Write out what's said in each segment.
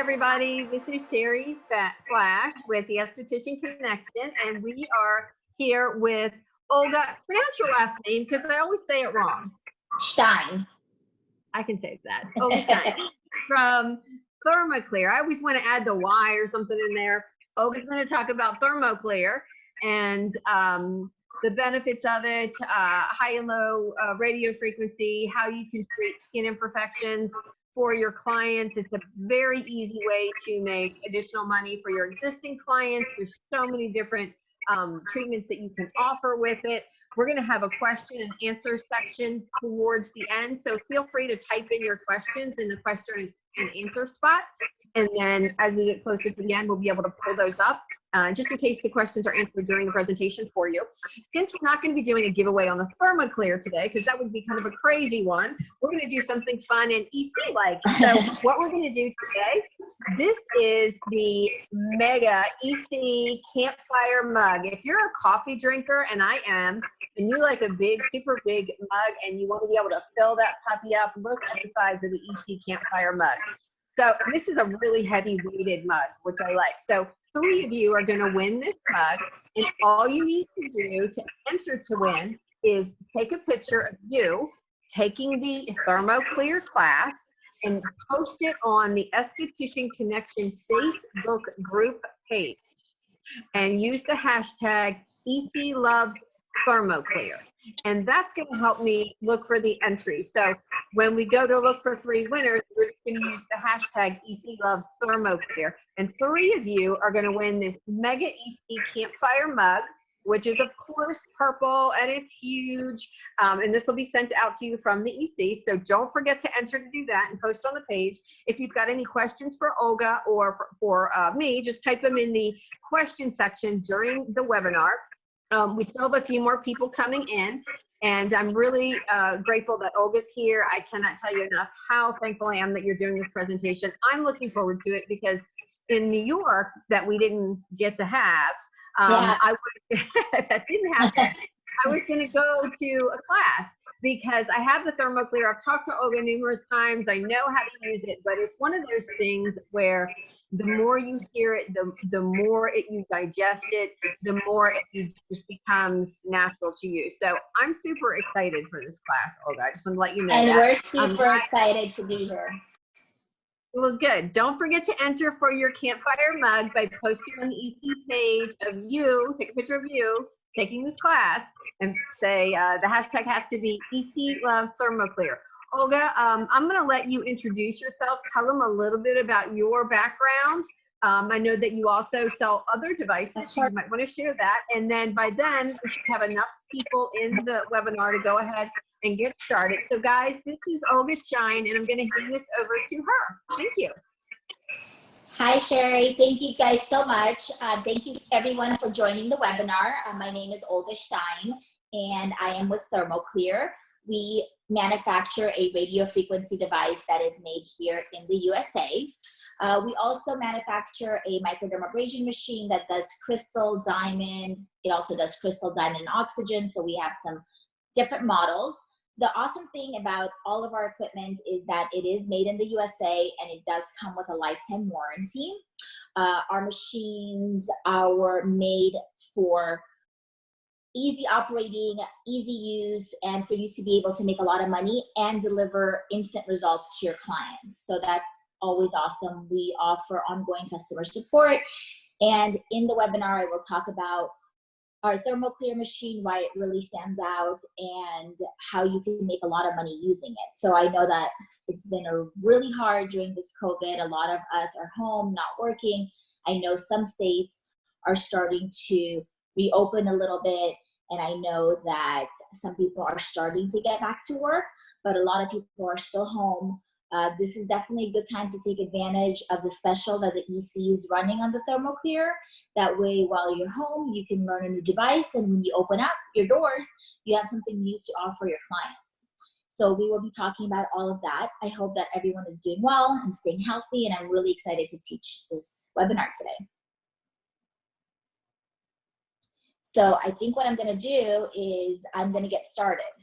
everybody. This is Sheri Flasch with the Esthetician Connection, and we are here with Olga. Pronounce your last name because I always say it wrong. Stein. I can say that. Olga Stein from ThermoClear. I always want to add the Y or something in there. Olga's going to talk about ThermoClear and the benefits of it, high and low radio frequency, how you can treat skin imperfections for your clients. It's a very easy way to make additional money for your existing clients. There's so many different treatments that you can offer with it. We're going to have a question and answer section towards the end, so feel free to type in your questions in the question and answer spot, and then as we get closer to the end, we'll be able to pull those up just in case the questions are answered during the presentation for you. Since we're not going to be doing a giveaway on the ThermoClear today, because that would be kind of a crazy one, we're going to do something fun and EC-like. So what we're going to do today, this is the Mega EC Campfire Mug. If you're a coffee drinker, and I am, and you like a big, super big mug, and you want to be able to fill that puppy up, look at the size of the EC Campfire Mug. So this is a really heavy weighted mug, which I like. So 3 of you are going to win this mug, and all you need to do to enter to win is take a picture of you taking the ThermoClear class and post it on the Esthetician Connection Facebook group page and use the hashtag ECLovesThermoClear. And that's going to help me look for the entry. So when we go to look for 3 winners, we're going to use the hashtag ECLovesThermoClear. And 3 of you are going to win this Mega EC Campfire Mug, which is, of course, purple, and it's huge. And this will be sent out to you from the EC. So don't forget to enter to do that and post on the page. If you've got any questions for Olga or for me, just type them in the question section during the webinar. We still have a few more people coming in, and I'm really grateful that Olga's here. I cannot tell you enough how thankful I am that you're doing this presentation. I'm looking forward to it because in New York, that we didn't get to have, that didn't happen. I was going to go to a class because I have the ThermoClear. I've talked to Olga numerous times. I know how to use it, but it's one of those things where the more you hear it, the more you digest it, the more it just becomes natural to you. So I'm super excited for this class, Olga. I just want to let you know and that. We're super excited to be here. Well, good. Don't forget to enter for your campfire mug by posting on the EC page of you, take a picture of you taking this class, and say the hashtag has to be ECLovesThermoClear. Olga, I'm going to let you introduce yourself. Tell them a little bit about your background. I know that you also sell other devices, so you might want to share that. And then by then, we should have enough people in the webinar to go ahead and get started. So guys, this is Olga Stein, and I'm going to hand this over to her. Thank you. Hi, Sheri. Thank you guys so much. Thank you everyone for joining the webinar. My name is Olga Stein, and I am with ThermoClear. We manufacture a radio frequency device that is made here in the USA. We also manufacture a microdermabrasion machine that does crystal, diamond. It also does crystal, diamond, and oxygen. So we have some different models. The awesome thing about all of our equipment is that it is made in the USA, and it does come with a lifetime warranty. Our machines are made for easy operating, easy use, and for you to be able to make a lot of money and deliver instant results to your clients. So that's always awesome. We offer ongoing customer support. And in the webinar, I will talk about our ThermoClear machine, why it really stands out, and how you can make a lot of money using it. So I know that it's been really hard during this COVID. A lot of us are home, not working. I know some states are starting to reopen a little bit, and I know that some people are starting to get back to work, but a lot of people are still home. This is definitely a good time to take advantage of the special that the EC is running on the ThermoClear. That way, while you're home, you can learn a new device, and when you open up your doors, you have something new to offer your clients. So we will be talking about all of that. I hope that everyone is doing well and staying healthy, and I'm really excited to teach this webinar today. So I think what I'm going to do is I'm going to get started.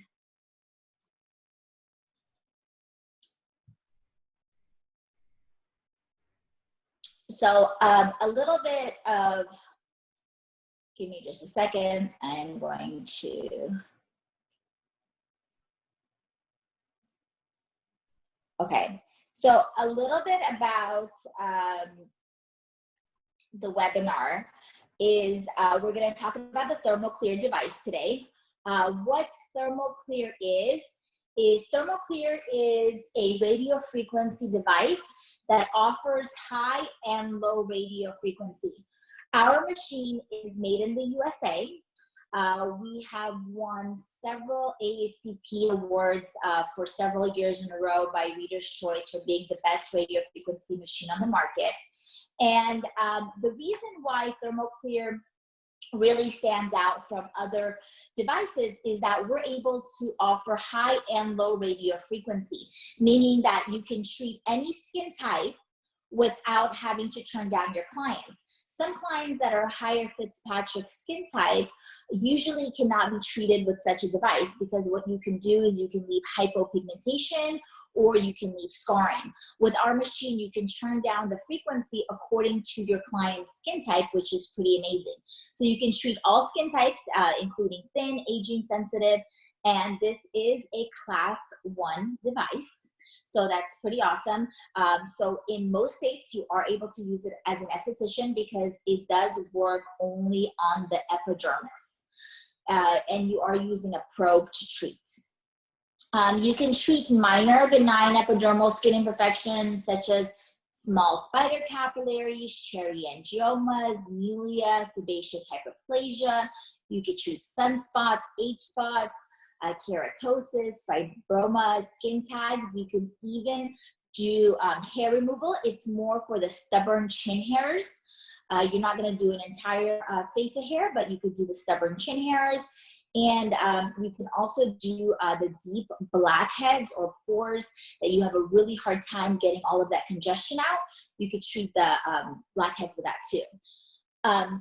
So a little bit of, give me just a second. I'm going to, okay. So a little bit about the webinar is we're going to talk about the ThermoClear device today. What ThermoClear is ThermoClear is a radio frequency device that offers high and low radio frequency. Our machine is made in the USA. We have won several AACP awards for several years in a row by Reader's Choice for being the best radio frequency machine on the market. And the reason why ThermoClear really stands out from other devices is that we're able to offer high and low radio frequency, meaning that you can treat any skin type without having to turn down your clients. Some clients that are higher Fitzpatrick skin type usually cannot be treated with such a device, because what you can do is you can leave hypopigmentation or you can leave scarring. With our machine, you can turn down the frequency according to your client's skin type, which is pretty amazing. So you can treat all skin types, including thin, aging sensitive, and this is a class 1 device. So that's pretty awesome. So in most states, you are able to use it as an esthetician because it does work only on the epidermis. And you are using a probe to treat. You can treat minor benign epidermal skin imperfections such as small spider capillaries, cherry angiomas, milia, sebaceous hyperplasia. You can treat sunspots, H-spots, keratosis, fibroma, skin tags. You can even do hair removal. It's more for the stubborn chin hairs. You're not going to do an entire face of hair, but you could do the stubborn chin hairs. And you can also do the deep blackheads or pores that you have a really hard time getting all of that congestion out. You could treat the blackheads with that too.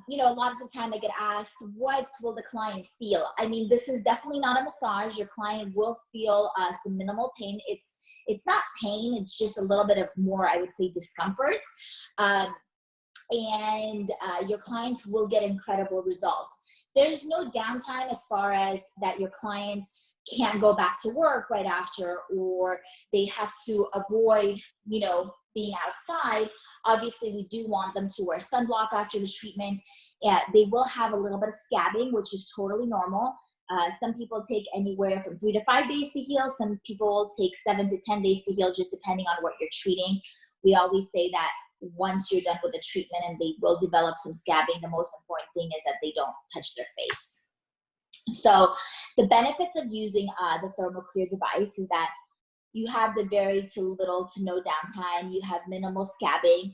You know, a lot of the time I get asked, what will the client feel? I mean, this is definitely not a massage. Your client will feel some minimal pain. It's not pain, it's just a little bit of more, I would say, discomfort. And your clients will get incredible results. There's no downtime as far as that your clients can't go back to work right after, or they have to avoid, you know, being outside. Obviously, we do want them to wear sunblock after the treatment. They will have a little bit of scabbing, which is totally normal. Some people take anywhere from 3 to 5 days to heal. Some people take 7 to 10 days to heal, just depending on what you're treating. We always say that once you're done with the treatment and they will develop some scabbing, the most important thing is that they don't touch their face. So the benefits of using the ThermoClear device is that you have the very little to no downtime. You have minimal scabbing.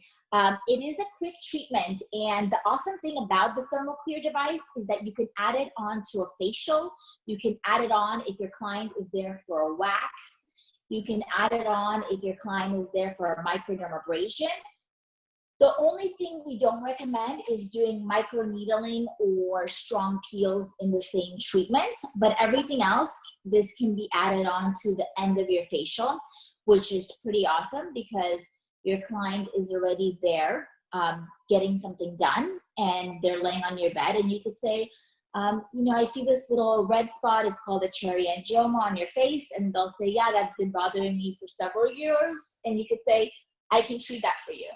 It is a quick treatment, and the awesome thing about the ThermoClear device is that you can add it on to a facial. You can add it on if your client is there for a wax. You can add it on if your client is there for a microdermabrasion. The only thing we don't recommend is doing microneedling or strong peels in the same treatment, but everything else, this can be added on to the end of your facial, which is pretty awesome because your client is already there getting something done, and they're laying on your bed, and you could say, you know, I see this little red spot, it's called a cherry angioma on your face, and they'll say, yeah, that's been bothering me for several years, and you could say, I can treat that for you.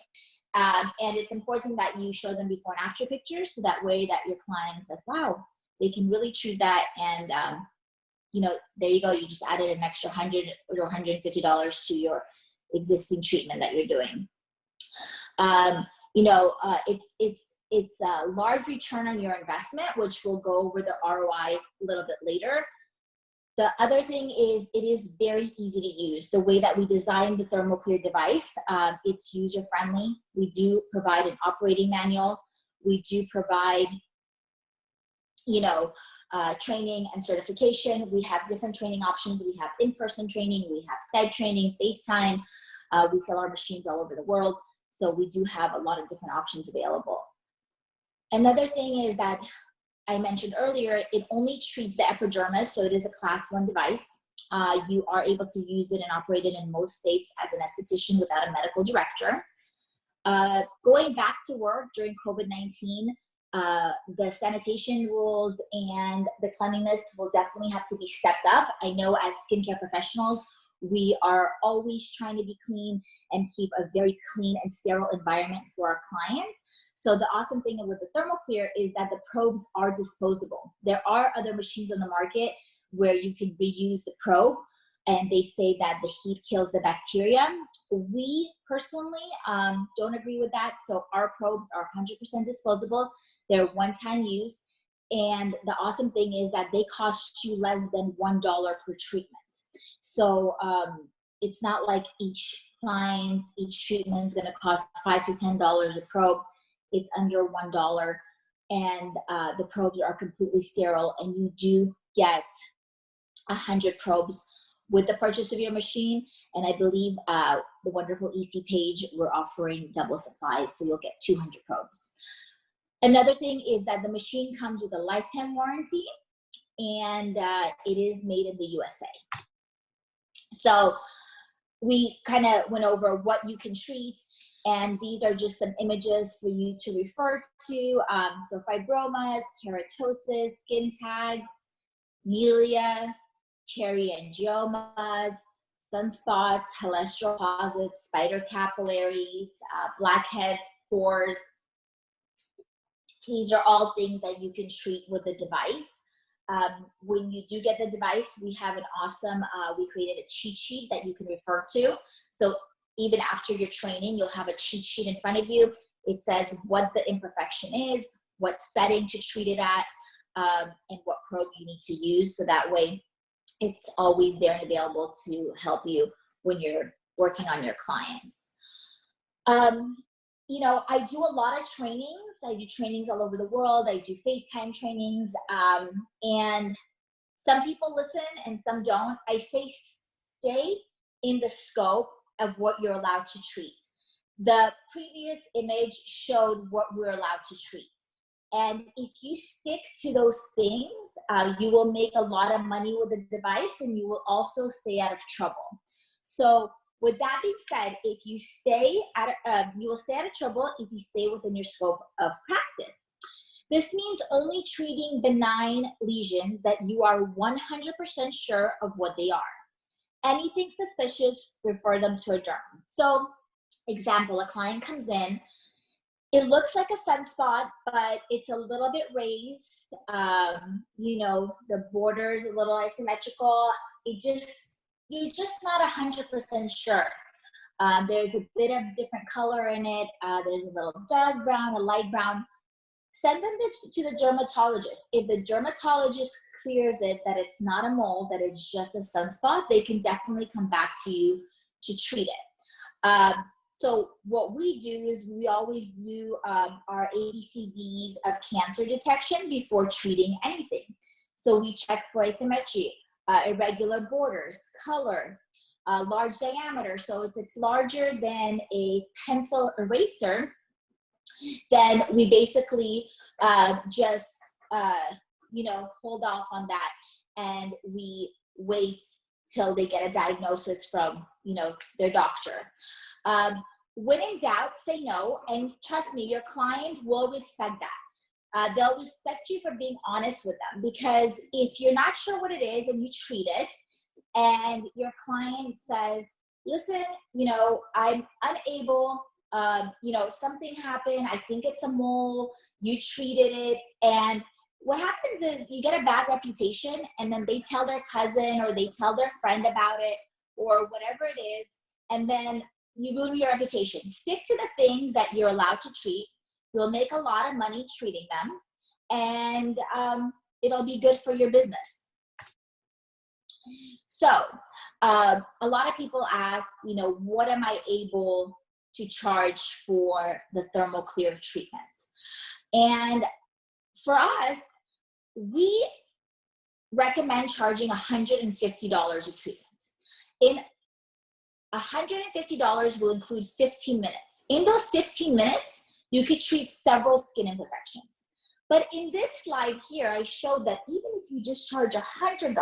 And it's important that you show them before and after pictures, so that way that your client says, wow, they can really treat that. And, you know, there you go. You just added an extra $100 or $150 to your existing treatment that you're doing. You know, it's a large return on your investment, which we'll go over the ROI a little bit later. The other thing is it is very easy to use. The way that we designed the ThermoClear device, it's user-friendly. We do provide an operating manual. We do provide, you know, training and certification. We have different training options. We have in-person training. We have Skype training, FaceTime. We sell our machines all over the world. So we do have a lot of different options available. Another thing is that I mentioned earlier, it only treats the epidermis, so it is a class 1 device. You are able to use it and operate it in most states as an esthetician without a medical director. Going back to work during COVID-19, the sanitation rules and the cleanliness will definitely have to be stepped up. I know as skincare professionals, we are always trying to be clean and keep a very clean and sterile environment for our clients. So the awesome thing with the ThermoClear is that the probes are disposable. There are other machines on the market where you can reuse the probe, and they say that the heat kills the bacteria. We personally don't agree with that. So our probes are 100% disposable. They're one-time use. And the awesome thing is that they cost you less than $1 per treatment. So it's not like each treatment is gonna cost $5 to $10 a probe. It's under $1, and the probes are completely sterile, and you do get 100 probes with the purchase of your machine. And I believe the wonderful EC page, we're offering double supplies, so you'll get 200 probes. Another thing is that the machine comes with a lifetime warranty, and it is made in the USA. So we kind of went over what you can treat, and these are just some images for you to refer to. So fibromas, keratosis, skin tags, melia, cherry angiomas, sunspots, cholesterol deposits, spider capillaries, blackheads, pores. These are all things that you can treat with the device. When you do get the device, we have an awesome, we created a cheat sheet that you can refer to. So even after your training, you'll have a cheat sheet in front of you. It says what the imperfection is, what setting to treat it at, and what probe you need to use. So that way it's always there and available to help you when you're working on your clients. You know, I do a lot of trainings. I do trainings all over the world. I do FaceTime trainings, and some people listen and some don't. I say stay in the scope of what you're allowed to treat. The previous image showed what we're allowed to treat. And if you stick to those things, you will make a lot of money with the device, and you will also stay out of trouble. So with that being said, if you stay you will stay out of trouble if you stay within your scope of practice. This means only treating benign lesions that you are 100% sure of what they are. Anything suspicious, refer them to a derm. So, example, a client comes in, it looks like a sunspot, but it's a little bit raised. You know, the border's a little asymmetrical. You're just not 100% sure. There's a bit of different color in it. There's a little dark brown, a light brown. Send them to the dermatologist. If the dermatologist clears it that it's not a mole, that it's just a sunspot, they can definitely come back to you to treat it. So what we do is we always do our ABCDs of cancer detection before treating anything. So we check for asymmetry, irregular borders, color, large diameter. So if it's larger than a pencil eraser, then we basically just you know, hold off on that, and we wait till they get a diagnosis from, you know, their doctor. When in doubt, say no, and trust me, your client will respect that. They'll respect you for being honest with them, because if you're not sure what it is and you treat it, and your client says, listen, you know, I'm unable, you know, something happened, I think it's a mole, you treated it, and what happens is you get a bad reputation, and then they tell their cousin or they tell their friend about it or whatever it is, and then you ruin your reputation. Stick to the things that you're allowed to treat. You'll make a lot of money treating them, and it'll be good for your business. So a lot of people ask, you know, what am I able to charge for the ThermoClear treatments? And for us, we recommend charging $150 a treatment. In $150 will include 15 minutes. In those 15 minutes, you could treat several skin imperfections. But in this slide here, I showed that even if you just charge $100,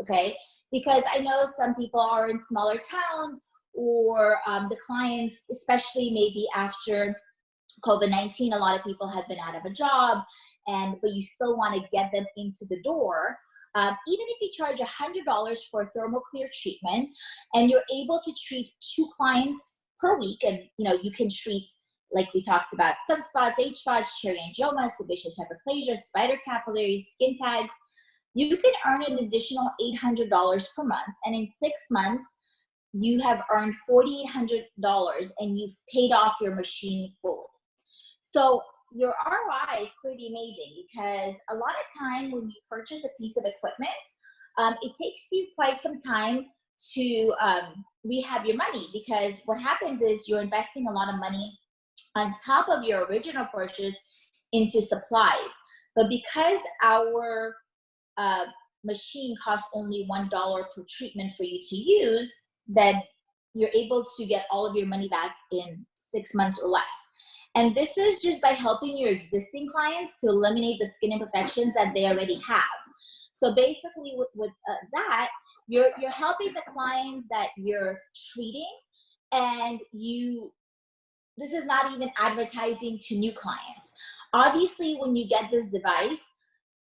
okay, because I know some people are in smaller towns or the clients, especially maybe after COVID-19, a lot of people have been out of a job, but you still want to get them into the door. Even if you charge $100 for a ThermoClear treatment and you're able to treat 2 clients per week, and you can treat, like we talked about, sunspots, H-spots, cherry angiomas, sebaceous hyperplasia, spider capillaries, skin tags, you can earn an additional $800 per month. And in 6 months, you have earned $4,800 and you've paid off your machine fully. So your ROI is pretty amazing, because a lot of time when you purchase a piece of equipment, it takes you quite some time to rehab your money, because what happens is you're investing a lot of money on top of your original purchase into supplies. But because our machine costs only $1 per treatment for you to use, then you're able to get all of your money back in 6 months or less. And this is just by helping your existing clients to eliminate the skin imperfections that they already have. So basically with that, you're helping the clients that you're treating, and this is not even advertising to new clients. Obviously, when you get this device,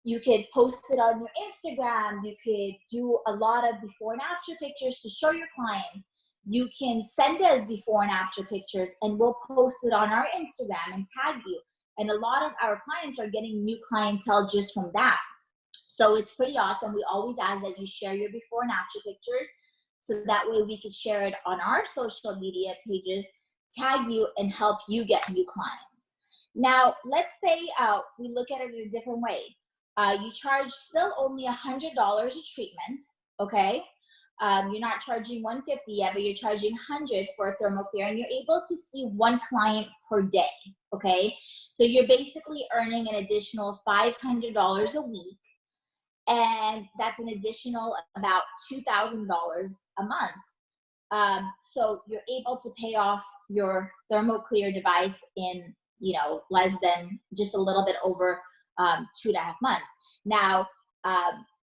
you could post it on your Instagram. You could do a lot of before and after pictures to show your clients. You can send us before and after pictures, and we'll post it on our Instagram and tag you. And a lot of our clients are getting new clientele just from that. So it's pretty awesome. We always ask that you share your before and after pictures, so that way we can share it on our social media pages, tag you, and help you get new clients. Now, let's say we look at it in a different way. You charge still only $100 a treatment, okay? You're not charging $150 yet, but you're charging $100 for a ThermoClear, and you're able to see 1 client per day, okay? So you're basically earning an additional $500 a week, and that's an additional about $2,000 a month. So you're able to pay off your ThermoClear device in, less than just a little bit over 2.5 months. Now,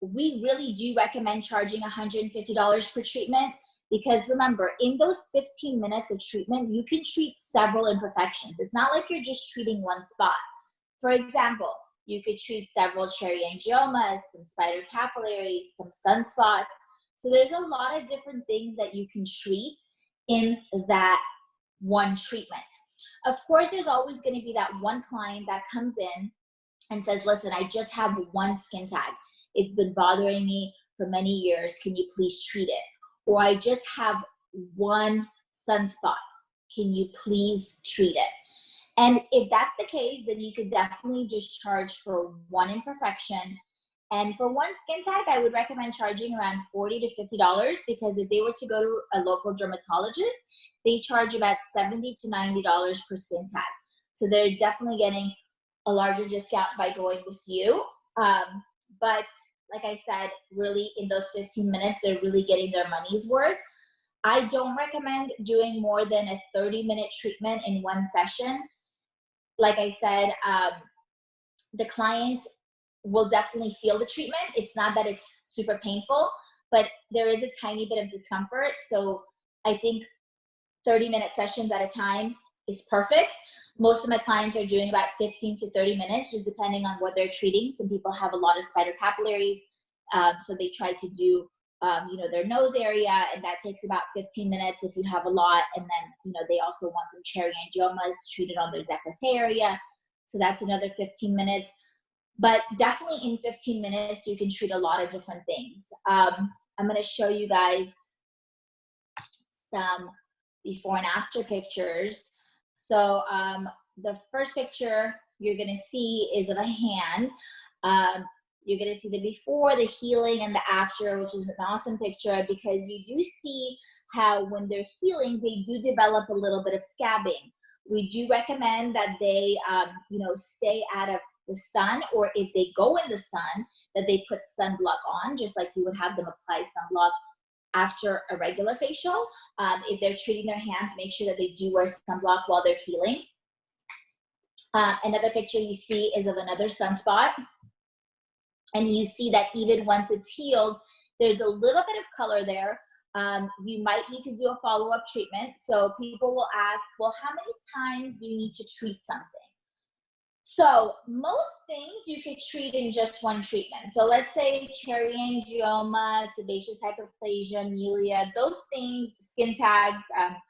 we really do recommend charging $150 per treatment, because remember, in those 15 minutes of treatment, you can treat several imperfections. It's not like you're just treating one spot. For example, you could treat several cherry angiomas, some spider capillaries, some sunspots. So there's a lot of different things that you can treat in that one treatment. Of course, there's always going to be that one client that comes in and says, listen, I just have 1 skin tag. It's been bothering me for many years. Can you please treat it? Or I just have 1 sunspot. Can you please treat it? And if that's the case, then you could definitely just charge for 1 imperfection. And for 1 skin tag, I would recommend charging around $40 to $50, because if they were to go to a local dermatologist, they charge about $70 to $90 per skin tag. So they're definitely getting a larger discount by going with you. But like I said, really in those 15 minutes, they're really getting their money's worth. I don't recommend doing more than a 30-minute treatment in 1 session. Like I said, the clients will definitely feel the treatment. It's not that it's super painful, but there is a tiny bit of discomfort. So I think 30-minute sessions at a time is perfect. Most of my clients are doing about 15 to 30 minutes, just depending on what they're treating. Some people have a lot of spider capillaries, so they try to do, their nose area, and that takes about 15 minutes if you have a lot. And then, they also want some cherry angiomas treated on their décolleté area, so that's another 15 minutes. But definitely in 15 minutes, you can treat a lot of different things. I'm going to show you guys some before and after pictures. So the first picture you're going to see is of a hand. You're going to see the before, the healing, and the after, which is an awesome picture, because you do see how when they're healing, they do develop a little bit of scabbing. We do recommend that they, stay out of the sun, or if they go in the sun, that they put sunblock on, just like you would have them apply sunblock after a regular facial. If they're treating their hands, make sure that they do wear sunblock while they're healing. Another picture you see is of another sunspot. And you see that even once it's healed, there's a little bit of color there, you might need to do a follow-up treatment. So people will ask, well, how many times do you need to treat something? So most things you could treat in just one treatment. So let's say cherry angioma, sebaceous hyperplasia, amelia, those things, skin tags,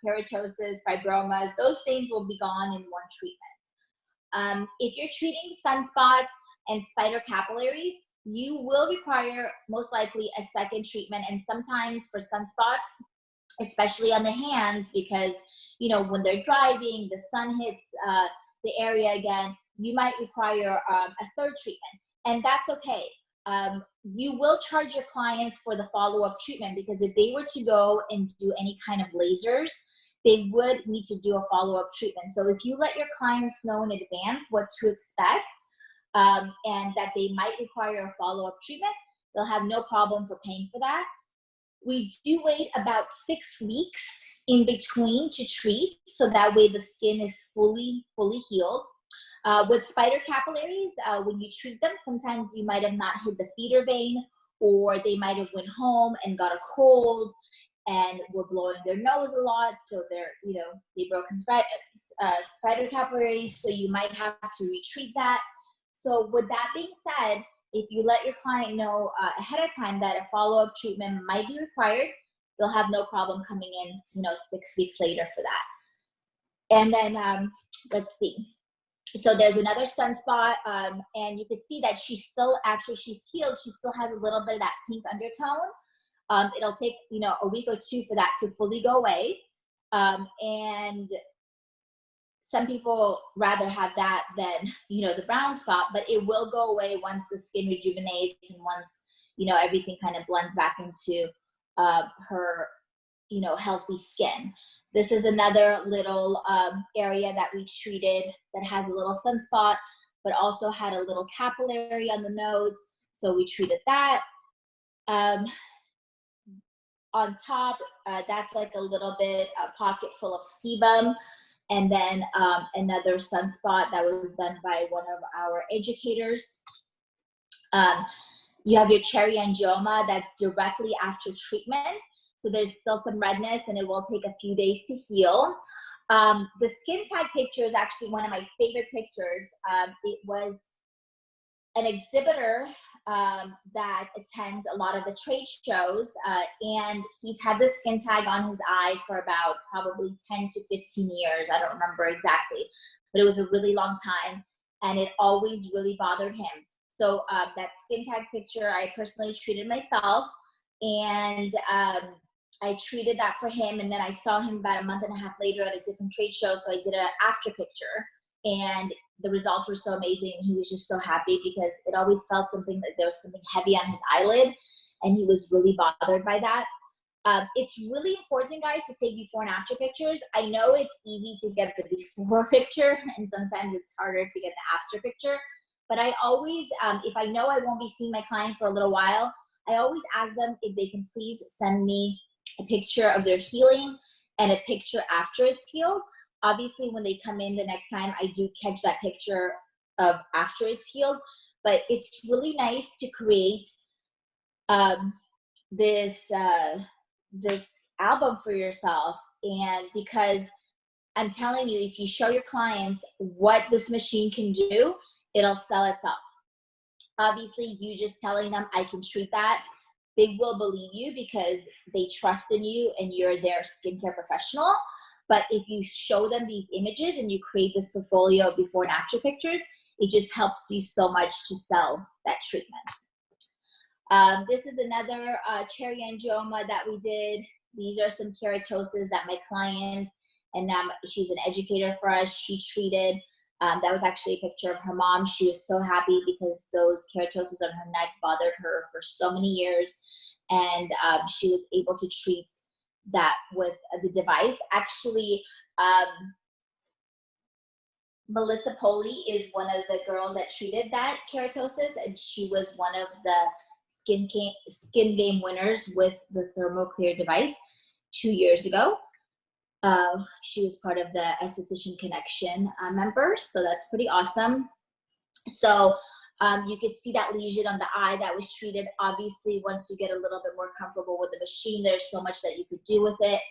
keratosis, fibromas, those things will be gone in one treatment. If you're treating sunspots and spider capillaries, you will require most likely a second treatment. And sometimes for sunspots, especially on the hands, because you know when they're driving, the sun hits the area again, you might require a third treatment, and that's okay. You will charge your clients for the follow-up treatment, because if they were to go and do any kind of lasers, they would need to do a follow-up treatment. So if you let your clients know in advance what to expect, and that they might require a follow-up treatment, they'll have no problem for paying for that. We do wait about 6 weeks in between to treat, so that way the skin is fully healed. With spider capillaries, when you treat them, sometimes you might have not hit the feeder vein, or they might have went home and got a cold and were blowing their nose a lot, so they broke some spider capillaries, so you might have to retreat that. So with that being said, if you let your client know ahead of time that a follow-up treatment might be required, they'll have no problem coming in, 6 weeks later for that. And then let's see. So there's another sunspot, and you can see that she's still, after she's healed, she still has a little bit of that pink undertone. It'll take, a week or two for that to fully go away. And some people rather have that than, the brown spot, but it will go away once the skin rejuvenates and once, everything kind of blends back into her, healthy skin. This is another little area that we treated that has a little sunspot, but also had a little capillary on the nose. So we treated that. On top, that's like a little bit, a pocket full of sebum. And then another sunspot that was done by one of our educators. You have your cherry angioma that's directly after treatment. So there's still some redness, and it will take a few days to heal. The skin tag picture is actually one of my favorite pictures. It was an exhibitor that attends a lot of the trade shows, and he's had the skin tag on his eye for about probably 10 to 15 years. I don't remember exactly, but it was a really long time, and it always really bothered him. So that skin tag picture, I personally treated myself, and I treated that for him, and then I saw him about a month and a half later at a different trade show, so I did an after picture, and the results were so amazing. He was just so happy, because it always felt something that there was something heavy on his eyelid, and he was really bothered by that. It's really important, guys, to take before and after pictures. I know it's easy to get the before picture, and sometimes it's harder to get the after picture, but I always, if I know I won't be seeing my client for a little while, I always ask them if they can please send me a picture of their healing and a picture after it's healed. Obviously, when they come in the next time, I do catch that picture of after it's healed, but it's really nice to create this album for yourself. And because I'm telling you, if you show your clients what this machine can do, it'll sell itself. Obviously, you just telling them I can treat that, they will believe you because they trust in you and you're their skincare professional. But if you show them these images and you create this portfolio of before and after pictures, it just helps you so much to sell that treatment. This is another cherry angioma that we did. These are some keratoses that my client, and she's an educator for us, she treated. That was actually a picture of her mom. She was so happy because those keratoses on her neck bothered her for so many years. And she was able to treat that with the device. Actually, Melissa Poli is one of the girls that treated that keratosis, and she was one of the skin game winners with the ThermoClear device 2 years ago. She was part of the Esthetician Connection members, so that's pretty awesome. So You could see that lesion on the eye that was treated. Obviously, once you get a little bit more comfortable with the machine, there's so much that you could do with it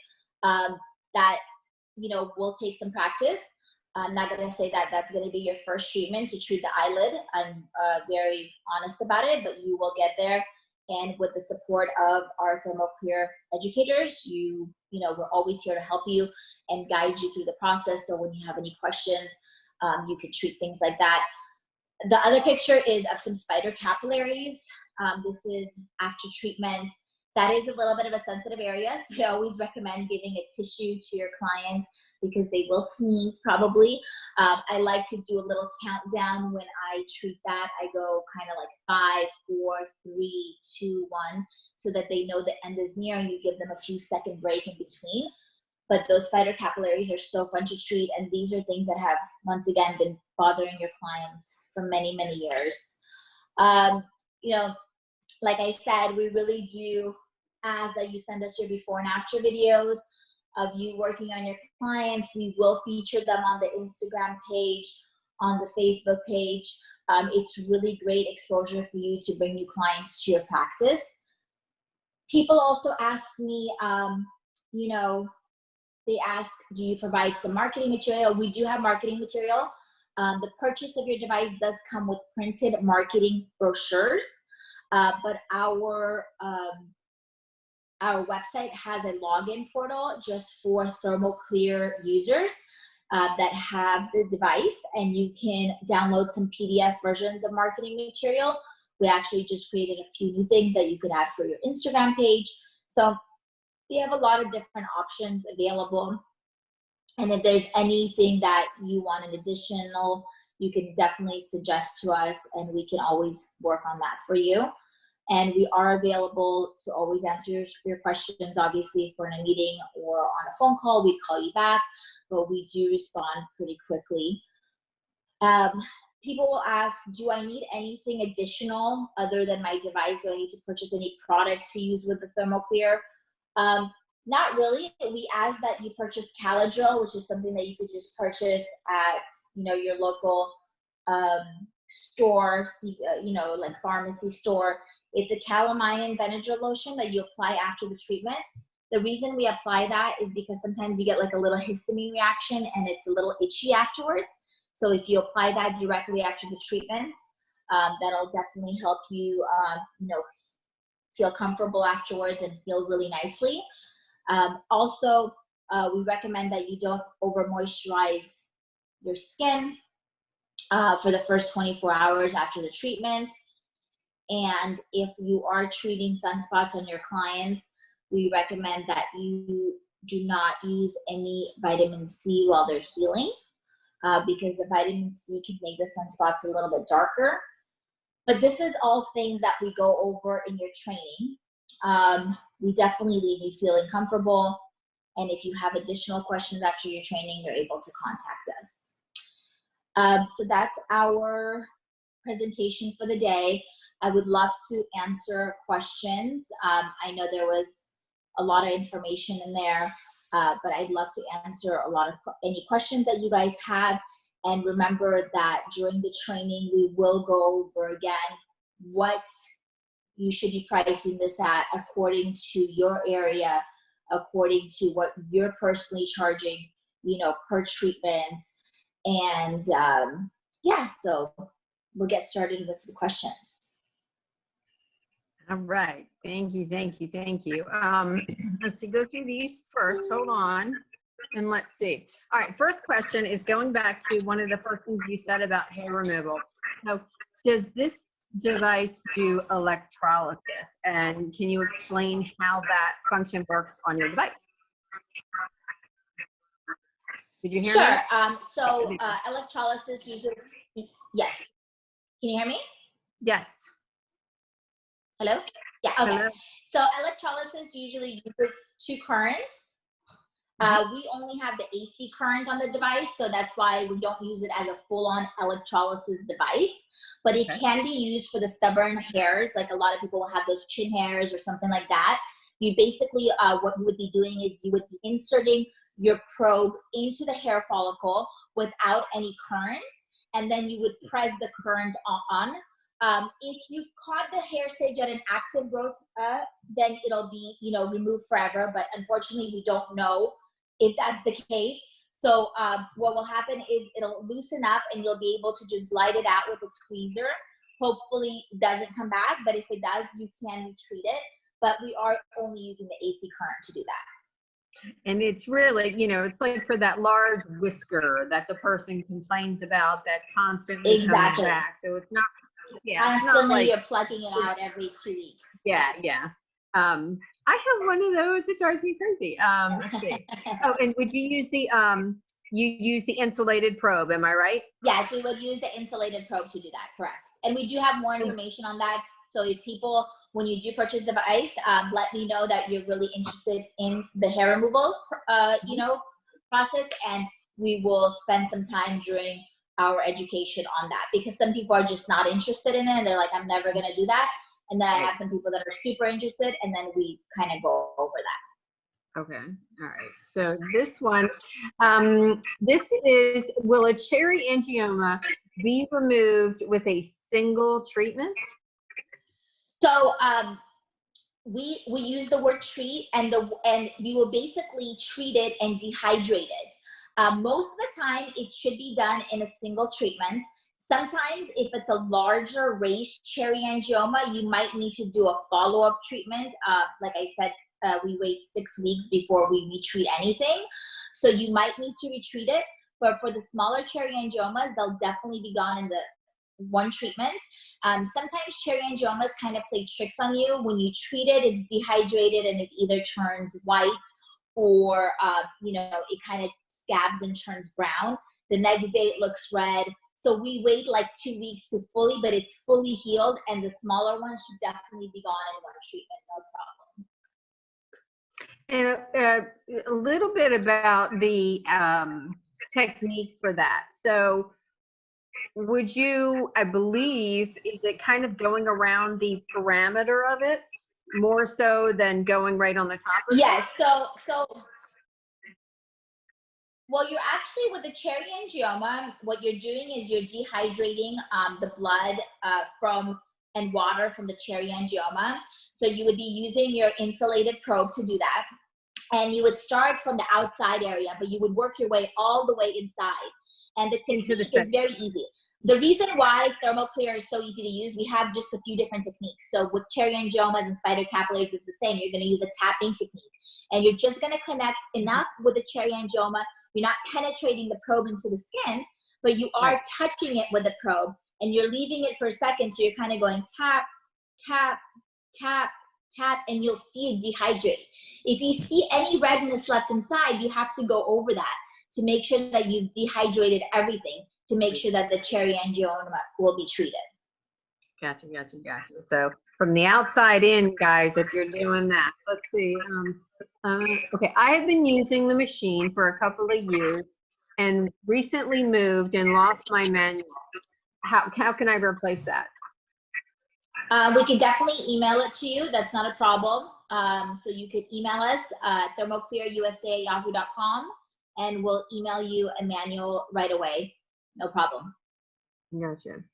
that, you know, will take some practice. I'm not going to say that that's going to be your first treatment to treat the eyelid. I'm very honest about it, but you will get there. And with the support of our ThermoClear educators, you know, we're always here to help you and guide you through the process. So when you have any questions, you can treat things like that. The other picture is of some spider capillaries. This is after treatment. That is a little bit of a sensitive area, so I always recommend giving a tissue to your client because they will sneeze probably. I like to do a little countdown when I treat that. I go kind of like 5, 4, 3, 2, 1, so that they know the end is near and you give them a few second break in between. But those spider capillaries are so fun to treat, and these are things that have, once again, been bothering your clients for many, many years. You know, like I said, we really do ask that you send us your before and after videos of you working on your clients. We will feature them on the Instagram page, on the Facebook page. It's really great exposure for you to bring new clients to your practice. People also ask me, you know, they ask, do you provide some marketing material? We do have marketing material. The purchase of your device does come with printed marketing brochures, but our website has a login portal just for ThermoClear users that have the device, and you can download some PDF versions of marketing material. We actually just created a few new things that you could add for your Instagram page. So we have a lot of different options available. And if there's anything that you want an additional, you can definitely suggest to us, and we can always work on that for you. And we are available to always answer your questions. Obviously, if we're in a meeting or on a phone call, we call you back, but we do respond pretty quickly. People will ask, do I need anything additional other than my device? Do I need to purchase any product to use with the ThermoClear? Not really. We ask that you purchase Caladrill, which is something that you could just purchase at, you know, your local store, you know, like pharmacy store. It's a calamine Benadryl lotion that you apply after the treatment. The reason we apply that is because sometimes you get like a little histamine reaction and it's a little itchy afterwards. So if you apply that directly after the treatment, that'll definitely help you, you know, feel comfortable afterwards and feel really nicely. Also, we recommend that you don't over moisturize your skin for the first 24 hours after the treatment. And if you are treating sunspots on your clients, we recommend that you do not use any vitamin C while they're healing, because the vitamin C can make the sunspots a little bit darker. But this is all things that we go over in your training. We definitely leave you feeling comfortable. And if you have additional questions after your training, you're able to contact us. So that's our presentation for the day. I would love to answer questions. I know there was a lot of information in there, but I'd love to answer a lot of any questions that you guys have. And remember that during the training, we will go over again what you should be pricing this at according to your area, according to what you're personally charging, you know, per treatment. And yeah, so we'll get started with some questions. All right. Thank you. Thank you. Thank you. Let's see, go through these first. Hold on. And let's see. All right. First question is going back to one of the first things you said about hair removal. So does this device do electrolysis? And can you explain how that function works on your device? Did you hear me? Sure. So electrolysis usually, yes. Can you hear me? Yes. Hello? Yeah, okay. Hello? So electrolysis usually uses two currents. We only have the AC current on the device, so that's why we don't use it as a full-on electrolysis device. But it can be used for the stubborn hairs, like a lot of people will have those chin hairs or something like that. You basically, what you would be doing is you would be inserting your probe into the hair follicle without any current, and then you would press the current on If you've caught the hair stage at an active growth, then it'll be, you know, removed forever. But unfortunately, we don't know if that's the case. So what will happen is it'll loosen up and you'll be able to just glide it out with a tweezer. Hopefully it doesn't come back, but if it does, you can retreat it. But we are only using the AC current to do that. And it's really, you know, it's like for that large whisker that the person complains about that constantly comes back. So it's not, constantly it's not like you're plugging it out every 2 weeks. Yeah. I have one of those. It drives me crazy. Let's see. Oh, and would you use the you use the insulated probe? Am I right? Yes, we would use the insulated probe to do that. Correct. And we do have more information on that. So if people, when you do purchase the device, let me know that you're really interested in the hair removal, you know, process, and we will spend some time during our education on that, because some people are just not interested in it and they're like, I'm never going to do that. And then I have some people that are super interested, and then we kind of go over that. Okay. All right. So this one, this is, will a cherry angioma be removed with a single treatment? So we use the word treat, and you will basically treat it and dehydrate it. Most of the time, it should be done in a single treatment. Sometimes, if it's a larger raised cherry angioma, you might need to do a follow-up treatment. Like I said, we wait 6 weeks before we retreat anything. So you might need to retreat it. But for the smaller cherry angiomas, they'll definitely be gone in the one treatment. Sometimes cherry angiomas kind of play tricks on you. When you treat it, it's dehydrated and it either turns white or, you know, it kind of scabs and turns brown. The next day it looks red. So we wait like 2 weeks to fully, but it's fully healed, and the smaller ones should definitely be gone in one treatment, no problem. And a little bit about the technique for that. So would you, I believe, is it kind of going around the parameter of it more so than going right on the top of it? Yes, well, you're actually, with the cherry angioma, what you're doing is you're dehydrating the blood and water from the cherry angioma. So you would be using your insulated probe to do that. And you would start from the outside area, but you would work your way all the way inside. And the technique is very easy. The reason why ThermoClear is so easy to use, we have just a few different techniques. So with cherry angiomas and spider capillaries, it's the same. You're going to use a tapping technique. And you're just going to connect enough with the cherry angioma. You're not penetrating the probe into the skin, but you are touching it with the probe, and you're leaving it for a second. So you're kind of going tap, tap, tap, tap, and you'll see it dehydrate. If you see any redness left inside, you have to go over that to make sure that you've dehydrated everything, to make sure that the cherry angioma will be treated. Gotcha. So from the outside in, guys, if you're doing that, let's see. Okay, I have been using the machine for a couple of years and recently moved and lost my manual. How can I replace that? We can definitely email it to you. That's not a problem. So you could email us thermoclearusa@yahoo.com, and we'll email you a manual right away. No problem. Gotcha.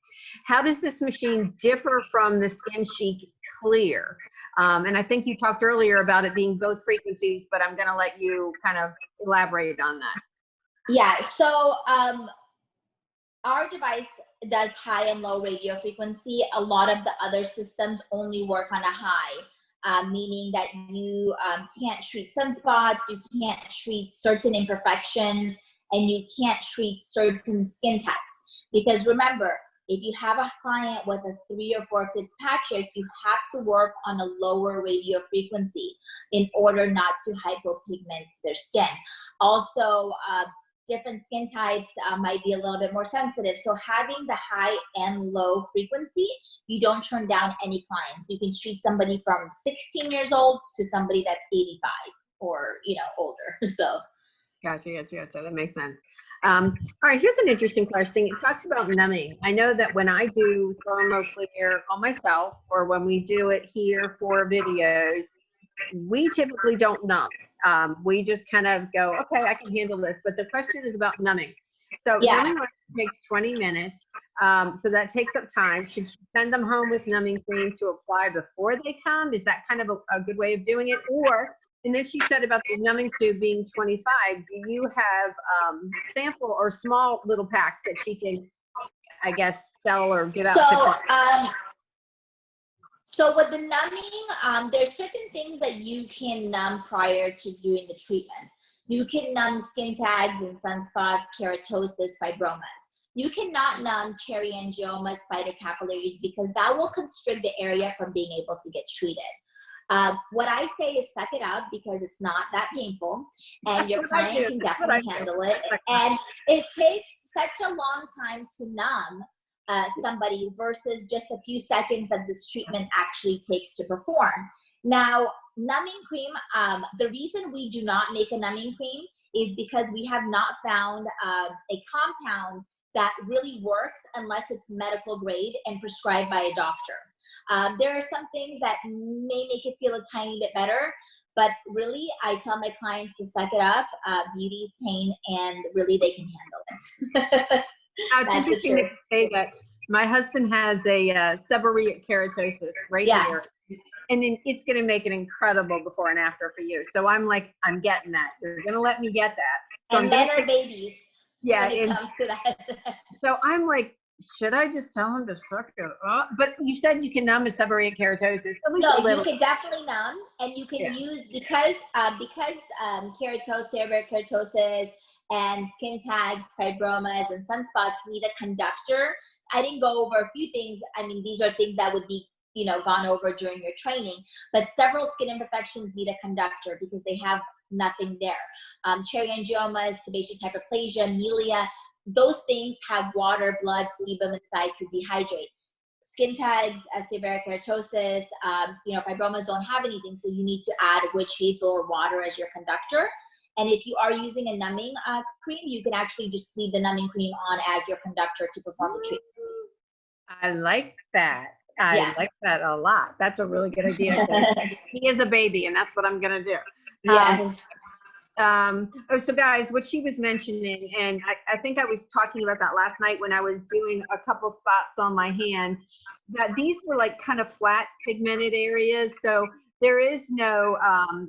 How does this machine differ from the Skin Chic Clear? And I think you talked earlier about it being both frequencies, but I'm going to let you kind of elaborate on that. Yeah, so our device does high and low radio frequency. A lot of the other systems only work on a high, meaning that you can't treat sunspots, you can't treat certain imperfections, and you can't treat certain skin types. Because remember, if you have a client with a 3 or 4 Fitzpatrick, you have to work on a lower radio frequency in order not to hypopigment their skin. Also, different skin types might be a little bit more sensitive. So having the high and low frequency, you don't turn down any clients. You can treat somebody from 16 years old to somebody that's 85 or, you know, older. So. Gotcha. That makes sense. All right, here's an interesting question. It talks about numbing. I know that when I do ThermoClear on myself, or when we do it here for videos, we typically don't numb. We just kind of go, okay, I can handle this. But the question is about numbing. So numbing takes 20 minutes. So that takes up time. Should she send them home with numbing cream to apply before they come? Is that kind of a good way of doing it? Or, and then she said about the numbing tube being 25, do you have sample or small little packs that she can, I guess, sell or give out? So with the numbing, there's certain things that you can numb prior to doing the treatment. You can numb skin tags and sunspots, keratosis, fibromas. You cannot numb cherry angiomas, spider capillaries, because that will constrict the area from being able to get treated. What I say is suck it up because it's not that painful, and your client can definitely handle it. And it takes such a long time to numb somebody versus just a few seconds that this treatment actually takes to perform. Now, numbing cream, the reason we do not make a numbing cream is because we have not found a compound that really works unless it's medical grade and prescribed by a doctor. There are some things that may make it feel a tiny bit better, but really I tell my clients to suck it up. Beauty is pain, and really they can handle it. It's interesting to say that my husband has a seborrheic keratosis right here. And then it's going to make it incredible before and after for you. So I'm like, I'm getting that. You're going to let me get that. So and men are babies. Yeah. When it comes to that. So I'm like, should I just tell him to suck it up? But you said you can numb a seborrheic keratosis. At least a little. You can definitely numb, and you can use, because keratosis, seborrheic keratosis, and skin tags, fibromas, and sunspots need a conductor. I didn't go over a few things. I mean, these are things that would be, gone over during your training, but several skin imperfections need a conductor because they have nothing there. Cherry angiomas, sebaceous hyperplasia, amelia, those things have water, blood, sebum inside to dehydrate. Skin tags, seborrheic keratosis, fibromas don't have anything, so you need to add witch hazel or water as your conductor. And if you are using a numbing cream, you can actually just leave the numbing cream on as your conductor to perform the treatment. I like that. I like that a lot. That's a really good idea. He is a baby, and that's what I'm going to do. Yes. So guys, what she was mentioning, and I think I was talking about that last night when I was doing a couple spots on my hand, that these were like kind of flat pigmented areas. So there is no,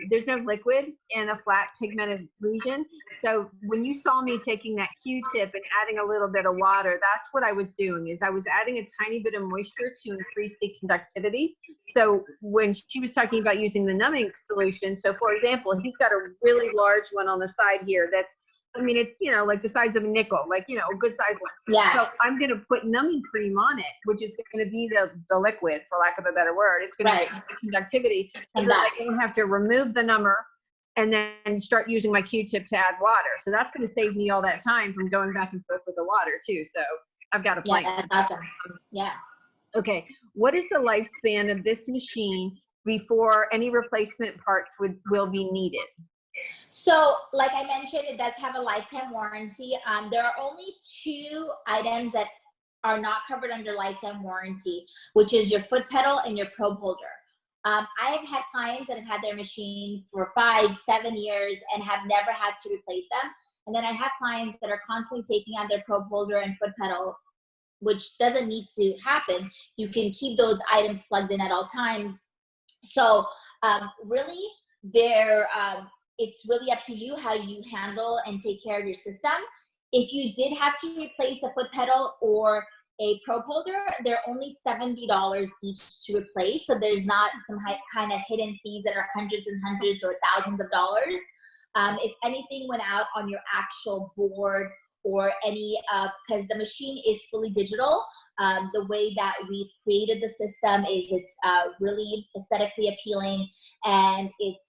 there's no liquid in a flat pigmented lesion. So when you saw me taking that Q-tip and adding a little bit of water, that's what I was doing, is I was adding a tiny bit of moisture to increase the conductivity. So when she was talking about using the numbing solution, so for example, he's got a really large one on the side here that's, I mean, it's, like the size of a nickel, like, a good size one. Yeah. So I'm going to put numbing cream on it, which is going to be the liquid, for lack of a better word. It's going to be the conductivity. So that I don't have to remove the number and then start using my Q-tip to add water. So that's going to save me all that time from going back and forth with the water too. So I've got a plan. Yeah, that's awesome. Yeah. Okay. What is the lifespan of this machine before any replacement parts will be needed? So, like I mentioned, it does have a lifetime warranty. There are only 2 items that are not covered under lifetime warranty, which is your foot pedal and your probe holder. I have had clients that have had their machine for 5, 7 years and have never had to replace them. And then I have clients that are constantly taking out their probe holder and foot pedal, which doesn't need to happen. You can keep those items plugged in at all times. So really, it's really up to you how you handle and take care of your system. If you did have to replace a foot pedal or a probe holder, they're only $70 each to replace. So there's not some kind of hidden fees that are hundreds and hundreds or thousands of dollars. If anything went out on your actual board or any, because the machine is fully digital, the way that we've created the system is it's really aesthetically appealing, and it's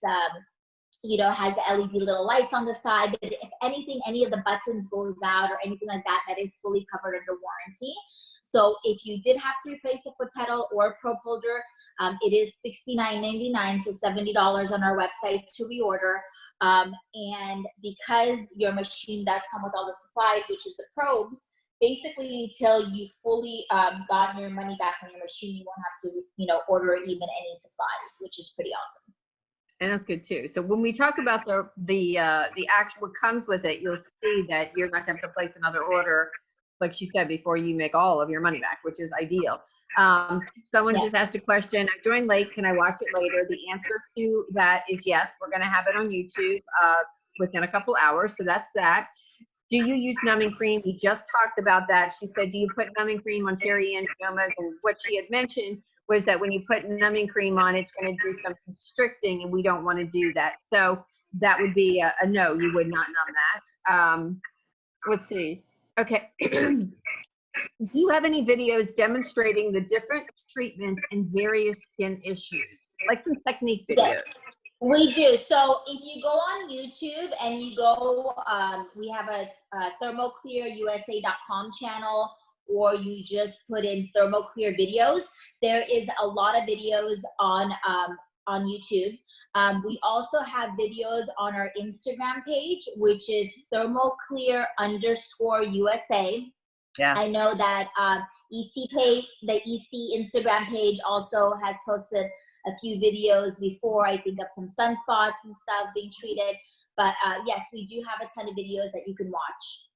has the LED little lights on the side. But if anything, any of the buttons goes out or anything like that, that is fully covered under warranty. So if you did have to replace a foot pedal or a probe holder, it is $69.99, so $70 on our website to reorder. And because your machine does come with all the supplies, which is the probes, basically until you fully gotten your money back on your machine, you won't have to order even any supplies, which is pretty awesome. And that's good too. So when we talk about the actual what comes with it, you'll see that you're not going to have to place another order like she said before, you make all of your money back, which is ideal. Someone just asked a question. I joined late. Can I watch it later? The answer to that is yes. We're going to have it on YouTube within a couple hours. So that's that. Do you use numbing cream? We just talked about that. She said, do you put numbing cream on Sheri and Yoma's? And what she had mentioned was that when you put numbing cream on, it's going to do some constricting, and we don't want to do that. So that would be a no, you would not numb that. Let's see. Okay. Do you have any videos demonstrating the different treatments and various skin issues? Like some technique videos? Yes. We do. So if you go on YouTube and you go, we have a ThermoClearUSA.com channel, or you just put in ThermoClear videos. There is a lot of videos on YouTube. We also have videos on our Instagram page, which is ThermoClear_USA. Yeah. I know that the EC Instagram page also has posted a few videos before, I think, of some sunspots and stuff being treated. But yes, we do have a ton of videos that you can watch.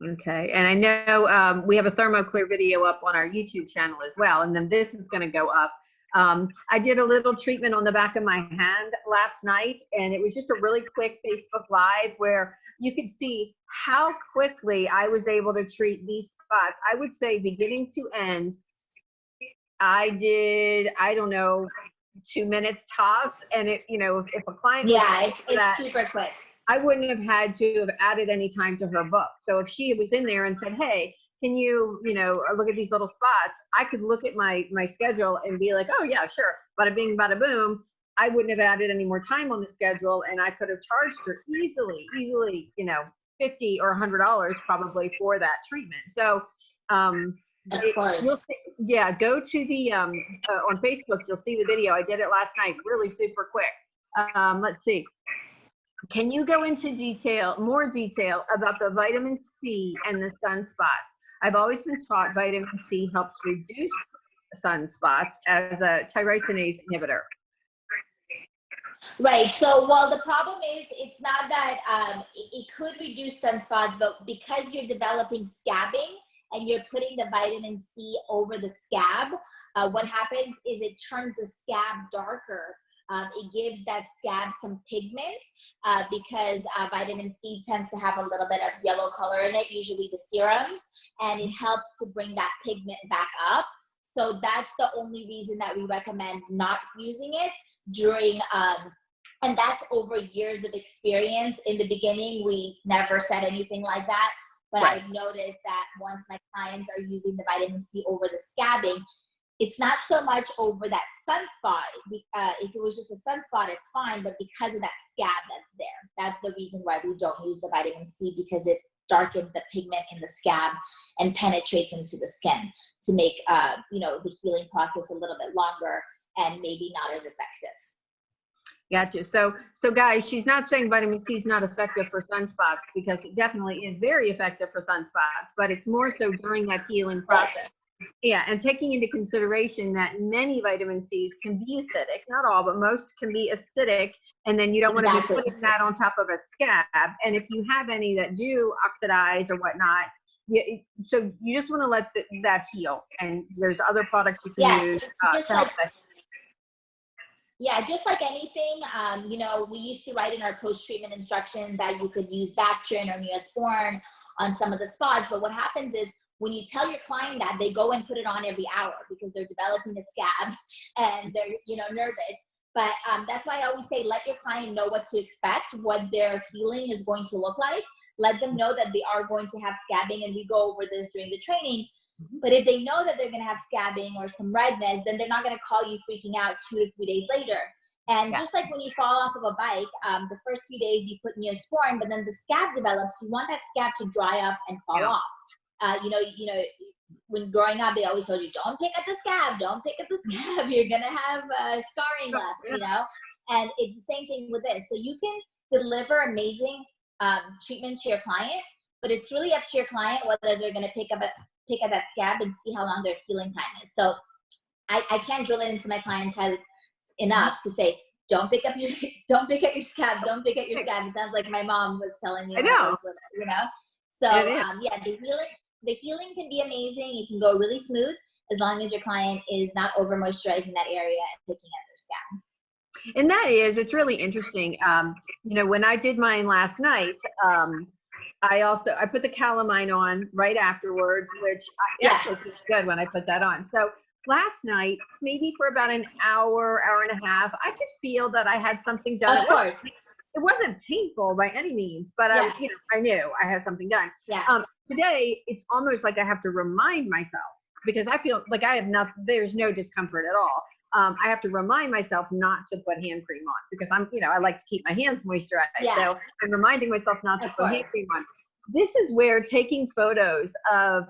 Okay, and I know we have a ThermoClear video up on our YouTube channel as well, and then this is going to go up. I did a little treatment on the back of my hand last night, and it was just a really quick Facebook Live where you could see how quickly I was able to treat these spots. I would say beginning to end, I did, I don't know, 2 minutes tops. And it, you know, if a client, it's super quick. I wouldn't have had to have added any time to her book. So if she was in there and said, hey, can you, you know, look at these little spots, I could look at my schedule and be like, oh yeah, sure. Bada bing, bada boom. I wouldn't have added any more time on the schedule, and I could have charged her easily, you know, $50 or $100 probably for that treatment. So, you'll see, yeah, go to the, on Facebook, you'll see the video. I did it last night, really super quick. Let's see. Can you go into more detail about the vitamin C and the sunspots? I've always been taught vitamin C helps reduce sunspots as a tyrosinase inhibitor. Right. So, well, the problem is it's not that it could reduce sunspots, but because you're developing scabbing and you're putting the vitamin C over the scab, what happens is it turns the scab darker. It gives that scab some pigment because vitamin C tends to have a little bit of yellow color in it, usually the serums, and it helps to bring that pigment back up. So that's the only reason that we recommend not using it during, and that's over years of experience. In the beginning, we never said anything like that, but right. I've noticed that once my clients are using the vitamin C over the scabbing, it's not so much over that sunspot. If it was just a sunspot, it's fine, but because of that scab that's there, that's the reason why we don't use the vitamin C, because it darkens the pigment in the scab and penetrates into the skin to make you know, the healing process a little bit longer and maybe not as effective. Gotcha. So guys, she's not saying vitamin C is not effective for sunspots, because it definitely is very effective for sunspots, but it's more so during that healing process. Yeah, and taking into consideration that many vitamin C's can be acidic, not all, but most can be acidic, and then you don't want to be putting that on top of a scab. And if you have any that do oxidize or whatnot, so you just want to let that heal. And there's other products you can use to help that. Yeah, just like anything, you know, we used to write in our post-treatment instructions that you could use Bactrin or Neosporin on some of the spots, but what happens is, when you tell your client that, they go and put it on every hour because they're developing a scab and they're, you know, nervous. But that's why I always say, let your client know what to expect, what their healing is going to look like. Let them know that they are going to have scabbing, and we go over this during the training. But if they know that they're going to have scabbing or some redness, then they're not going to call you freaking out 2 to 3 days later. And just like when you fall off of a bike, the first few days you put Neosporin, but then the scab develops. You want that scab to dry up and fall off. You know, when growing up, they always told you, don't pick at the scab, don't pick at the scab. You're going to have scarring left, you know? And it's the same thing with this. So you can deliver amazing treatment to your client, but it's really up to your client whether they're going to pick at that scab and see how long their healing time is. So I can't drill it into my client's head enough to say, don't pick at your scab, don't pick at your scab. It sounds like my mom was telling me, I know. You know? So yeah, the healing, the healing can be amazing. It can go really smooth as long as your client is not over moisturizing that area and picking at their scalp. And it's really interesting. You know, when I did mine last night, I put the calamine on right afterwards, which actually feels good when I put that on. So last night, maybe for about an hour, hour and a half, I could feel that I had something done. Of course. It wasn't painful by any means, but I knew I had something done. Yeah. Today, it's almost like I have to remind myself, because I feel like there's no discomfort at all. I have to remind myself not to put hand cream on, because I like to keep my hands moisturized. Yeah. So I'm reminding myself not to put hand cream on. This is where taking photos of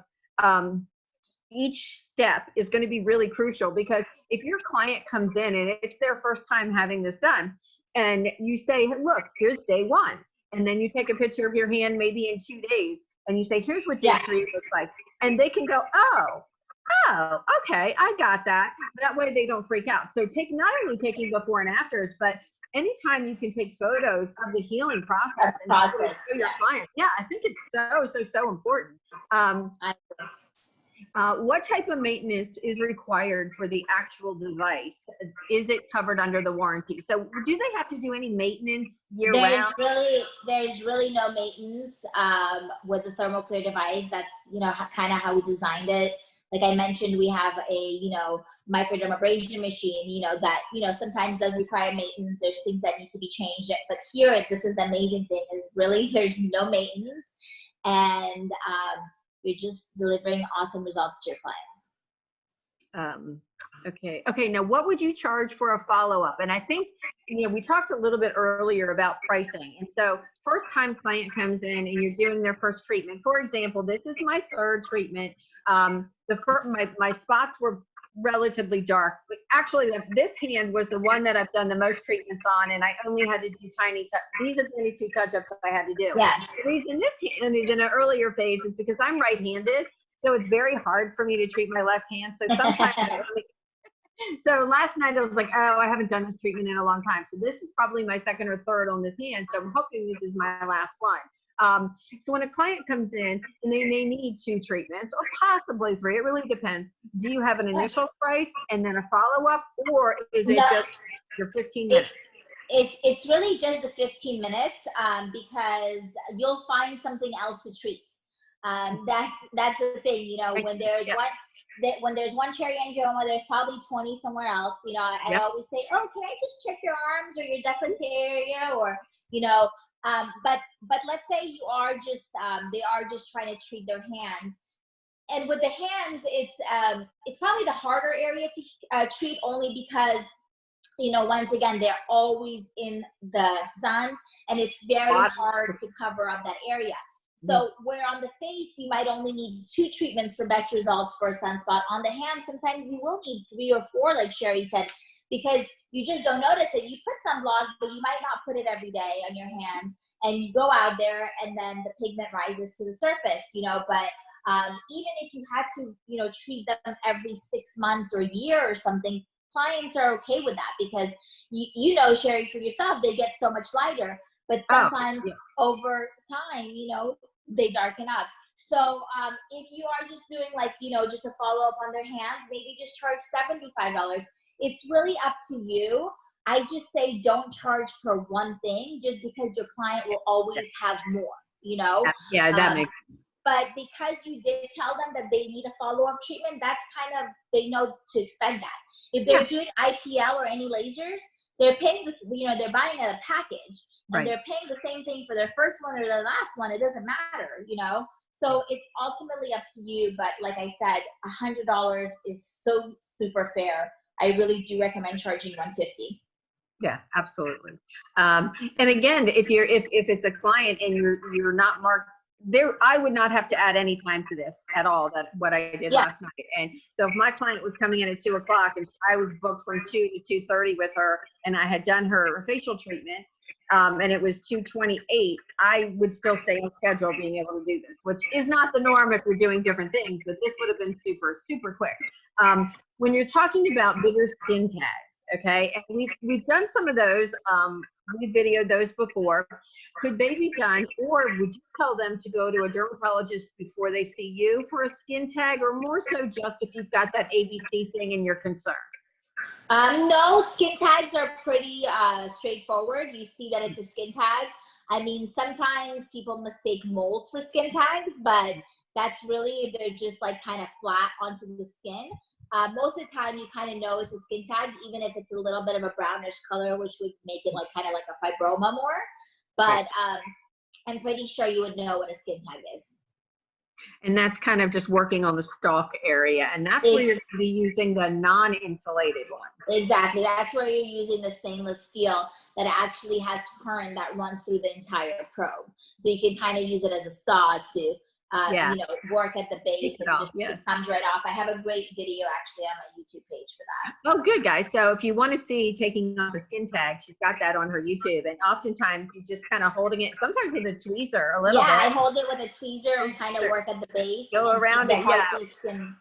each step is going to be really crucial, because if your client comes in and it's their first time having this done, and you say, hey, look, here's day 1, and then you take a picture of your hand maybe in 2 days, and you say, here's what day 3 looks like, and they can go, oh, okay, I got that. That way they don't freak out. So not only taking before and afters, but anytime you can take photos of the healing process and show your client. Yeah, I think it's so important. What type of maintenance is required for the actual device? Is it covered under the warranty? So do they have to do any maintenance year-round? There's really no maintenance with the ThermoClear device. That's, kind of how we designed it. Like I mentioned, we have a, microdermabrasion machine, that, sometimes does require maintenance. There's things that need to be changed. But here, this is the amazing thing, is really there's no maintenance. And you're just delivering awesome results to your clients. Okay. Now, what would you charge for a follow-up? And I think, we talked a little bit earlier about pricing. And so first time client comes in and you're doing their first treatment. For example, this is my 3rd treatment. My spots were relatively dark. But actually, this hand was the one that I've done the most treatments on, and I only had to do these are the only 2 touch-ups I had to do. Yeah. The reason this hand is in an earlier phase is because I'm right-handed, so it's very hard for me to treat my left hand. So sometimes so last night I was like, oh, I haven't done this treatment in a long time. So this is probably my 2nd or 3rd on this hand. So I'm hoping this is my last one. So when a client comes in and they may need 2 treatments or possibly 3, it really depends. Do you have an initial price and then a follow-up, or is it just your 15 minutes? It's really just the 15 minutes because you'll find something else to treat. That's the thing, when there's one cherry angioma, there's probably 20 somewhere else. I always say, oh, can I just check your arms or your décolleté area, or but let's say you are just they are just trying to treat their hands, and with the hands, it's probably the harder area to treat, only because once again, they're always in the sun, and it's very hard to cover up that area. So where on the face, you might only need 2 treatments for best results for a sunspot. On the hand, sometimes you will need 3 or 4, like Sheri said, because you just don't notice it. You put sunblock, but you might not put it every day on your hands, and you go out there and then the pigment rises to the surface, but even if you had to, treat them every 6 months or a year or something, clients are okay with that, because Sheri, for yourself, they get so much lighter, but sometimes over time, they darken up. So if you are just doing just a follow-up on their hands, maybe just charge $75. It's really up to you. I just say don't charge per one thing, just because your client will always have more, Yeah, that makes sense. But because you did tell them that they need a follow-up treatment, that's kind of, they know to expect that. If they're doing IPL or any lasers, they're paying this, they're buying a package, and they're paying the same thing for their first one or their last one. It doesn't matter, So it's ultimately up to you. But like I said, $100 is so super fair. I really do recommend charging $150. Yeah, absolutely. And again, if it's a client and you're not marked there, I would not have to add any time to this at all. That what I did last night. And so if my client was coming in at 2 o'clock and I was booked from 2 to 2:30 with her, and I had done her facial treatment, and it was 2:28, I would still stay on schedule, being able to do this, which is not the norm if we're doing different things. But this would have been super, super quick. When you're talking about bigger skin tags, okay, and we've done some of those we videoed those before. Could they be done, or would you tell them to go to a dermatologist before they see you for a skin tag, or more so just if you've got that ABC thing and you're concerned? No, skin tags are pretty straightforward. You see that it's a skin tag. I mean, sometimes people mistake moles for skin tags, but that's really, they're just like kind of flat onto the skin. Most of the time you kind of know it's a skin tag, even if it's a little bit of a brownish color, which would make it like kind of like a fibroma more. But I'm pretty sure you would know what a skin tag is. And that's kind of just working on the stalk area. And that's where you're going to be using the non-insulated ones. Exactly. That's where you're using the stainless steel that actually has current that runs through the entire probe. So you can kind of use it as a saw to, you know, work at the base and just it comes right off. I have a great video actually on my YouTube page for that. Oh, good, guys. So if you want to see taking off a skin tag, she's got that on her YouTube. And oftentimes she's just kind of holding it, sometimes with a tweezer a little bit. Yeah, I hold it with a tweezer and kind of work at the base. Go around it, skin.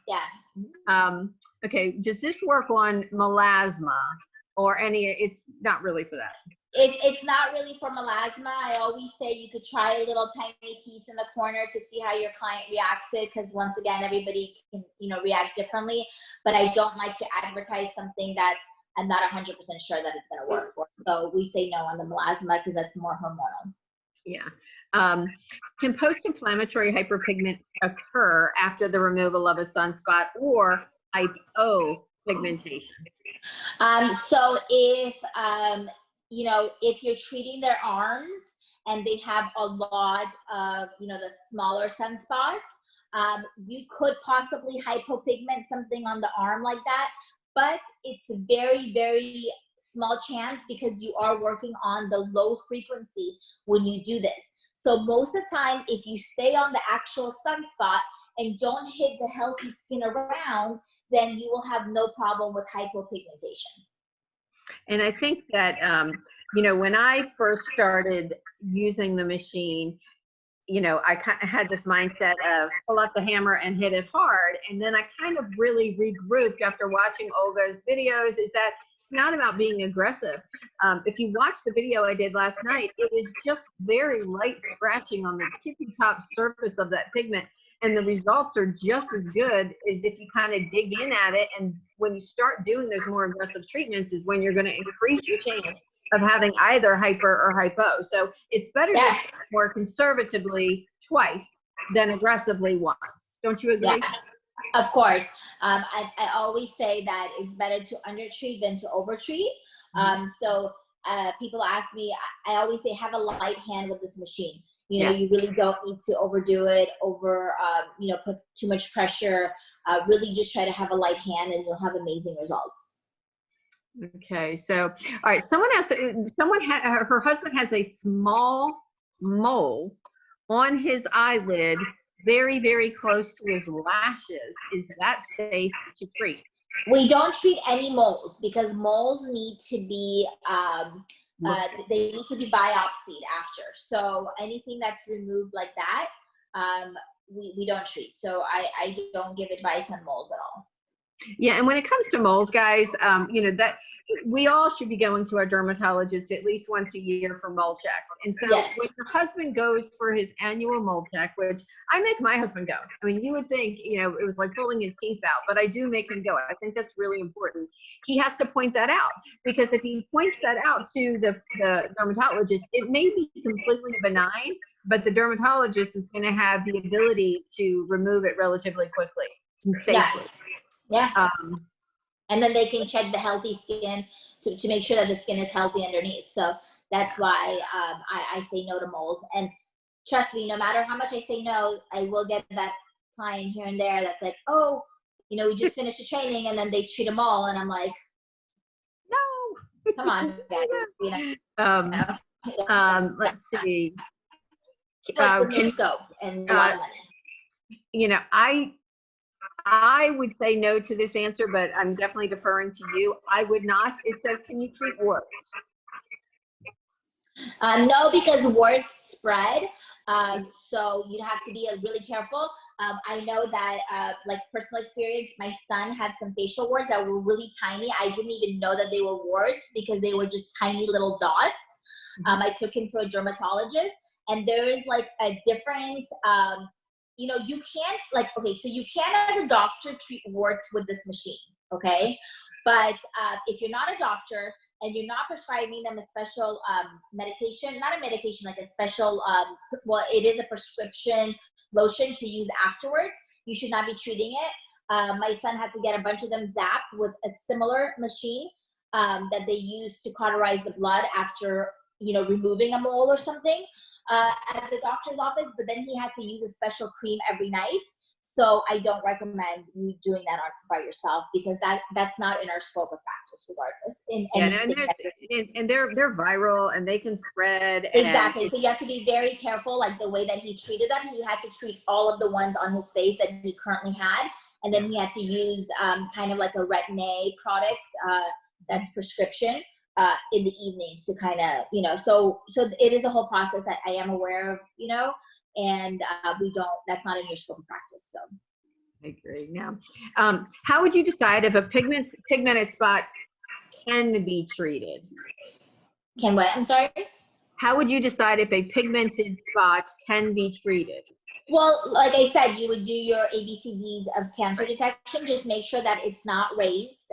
Okay, does this work on melasma or any, it's not really for that? It's not really for melasma. I always say you could try a little tiny piece in the corner to see how your client reacts to it, because once again, everybody can, you know, react differently. But I don't like to advertise something that I'm not 100% sure that it's going to work for. So we say no on the melasma because that's more hormonal. Yeah. Can post-inflammatory hyperpigment occur after the removal of a sunspot or hypopigmentation? So if you know, if you're treating their arms and they have a lot of, you know, the smaller sunspots, you could possibly hypopigment something on the arm like that, but it's a very, very small chance because you are working on the low frequency when you do this. So most of the time, if you stay on the actual sunspot and don't hit the healthy skin around, then you will have no problem with hypopigmentation. And I think that, you know, when I first started using the machine, you know, I kind of had this mindset of pull out the hammer and hit it hard. And then I kind of really regrouped after watching Olga's videos, is that it's not about being aggressive. If you watch the video I did last night, it is just very light scratching on the tippy top surface of that pigment. And the results are just as good as if you kind of dig in at it. And when you start doing those more aggressive treatments is when you're going to increase your chance of having either hyper or hypo. So it's better to more conservatively twice than aggressively once. Don't you agree? Yeah, of course. I always say that it's better to undertreat than to overtreat. So people ask me, I always say have a light hand with this machine. You know, you really don't need to overdo it, you know, put too much pressure. Really just try to have a light hand and you'll have amazing results. Okay, so, all right, her husband has a small mole on his eyelid, very, very close to his lashes. Is that safe to treat? We don't treat any moles because moles need to be, they need to be biopsied after. So anything that's removed like that, we don't treat. So I don't give advice on moles at all. Yeah, and when it comes to moles, guys, you know, that we all should be going to our dermatologist at least once a year for mole checks. And so when your husband goes for his annual mole check, which I make my husband go. I mean, you would think, you know, it was like pulling his teeth out, but I do make him go. I think that's really important. He has to point that out, because if he points that out to the dermatologist, it may be completely benign, but the dermatologist is going to have the ability to remove it relatively quickly and safely. Yeah. And then they can check the healthy skin to make sure that the skin is healthy underneath. So that's why I say no to moles. And trust me, no matter how much I say no, I will get that client here and there that's like, oh, you know, we just finished the training, and then they treat a mole, and I'm like, no, come on, guys. You know. Let's see. Can scope and you know, I would say no to this answer, but I'm definitely deferring to you. I would not. It says, can you treat warts? No, because warts spread. So you'd have to be really careful. I know that, like personal experience, my son had some facial warts that were really tiny. I didn't even know that they were warts because they were just tiny little dots. I took him to a dermatologist, and there's like a different, you know, you can't like, okay, so you can as a doctor treat warts with this machine, okay? But if you're not a doctor and you're not prescribing them a special medication, not a medication, like a special, well, it is a prescription lotion to use afterwards, you should not be treating it. My son had to get a bunch of them zapped with a similar machine that they use to cauterize the blood after, you know, removing a mole or something at the doctor's office, but then he had to use a special cream every night. So I don't recommend you doing that by yourself, because that's not in our scope of practice regardless. And they're viral and they can spread. Exactly. So you have to be very careful, like the way that he treated them. He had to treat all of the ones on his face that he currently had. And then he had to use kind of like a Retin-A product that's prescription in the evenings to kind of, you know, so it is a whole process that I am aware of, you know, and that's not in your scope of practice. So I agree. Now, how would you decide if a pigmented spot can be treated? Can what? I'm sorry? How would you decide if a pigmented spot can be treated? Well, like I said, you would do your ABCDs of cancer detection. Just make sure that it's not raised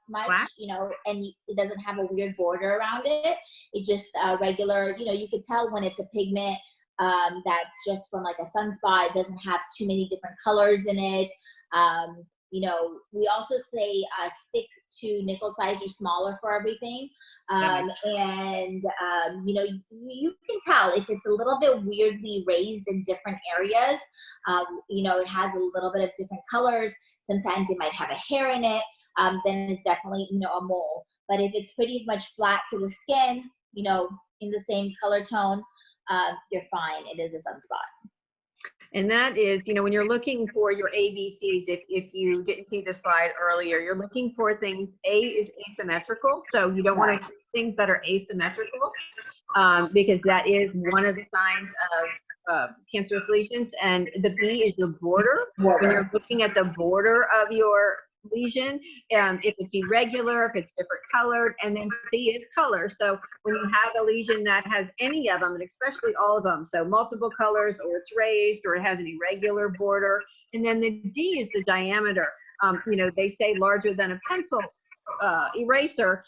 much, Flasch? you know, and it doesn't have a weird border around it. It just regular, you know, you could tell when it's a pigment that's just from like a sunspot. It doesn't have too many different colors in it. You know, we also say stick to nickel size or smaller for everything. And, you know, you can tell if it's a little bit weirdly raised in different areas. You know, it has a little bit of different colors. Sometimes it might have a hair in it. Then it's definitely, you know, a mole. But if it's pretty much flat to the skin, you know, in the same color tone, you're fine. It is a sunspot. And that is, you know, when you're looking for your ABCs, if you didn't see the slide earlier, you're looking for things. A is asymmetrical, so you don't want to treat things that are asymmetrical because that is one of the signs of cancerous lesions. And the B is your border. When you're looking at the border of your lesion, if it's irregular, if it's different colored, and then C is color. So when you have a lesion that has any of them, and especially all of them, so multiple colors, or it's raised, or it has an irregular border, and then the D is the diameter. You know, they say larger than a pencil eraser,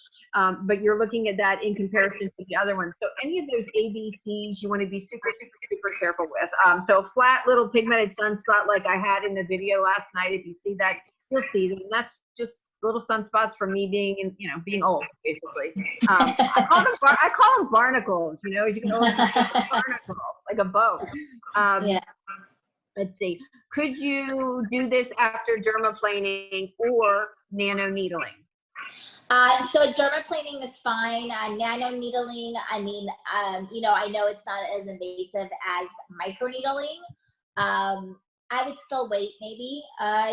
but you're looking at that in comparison to the other ones. So any of those ABCs you want to be super, super, super careful with. So a flat little pigmented sunspot like I had in the video last night, if you see that, you'll see them. That's just little sunspots from me being, you know, being old, basically. I call them barnacles, you know, as you can always barnacle, like a boat. Yeah. Let's see. Could you do this after dermaplaning or nano needling? So dermaplaning is fine. Nano needling, I mean, you know, I know it's not as invasive as microneedling. I would still wait maybe,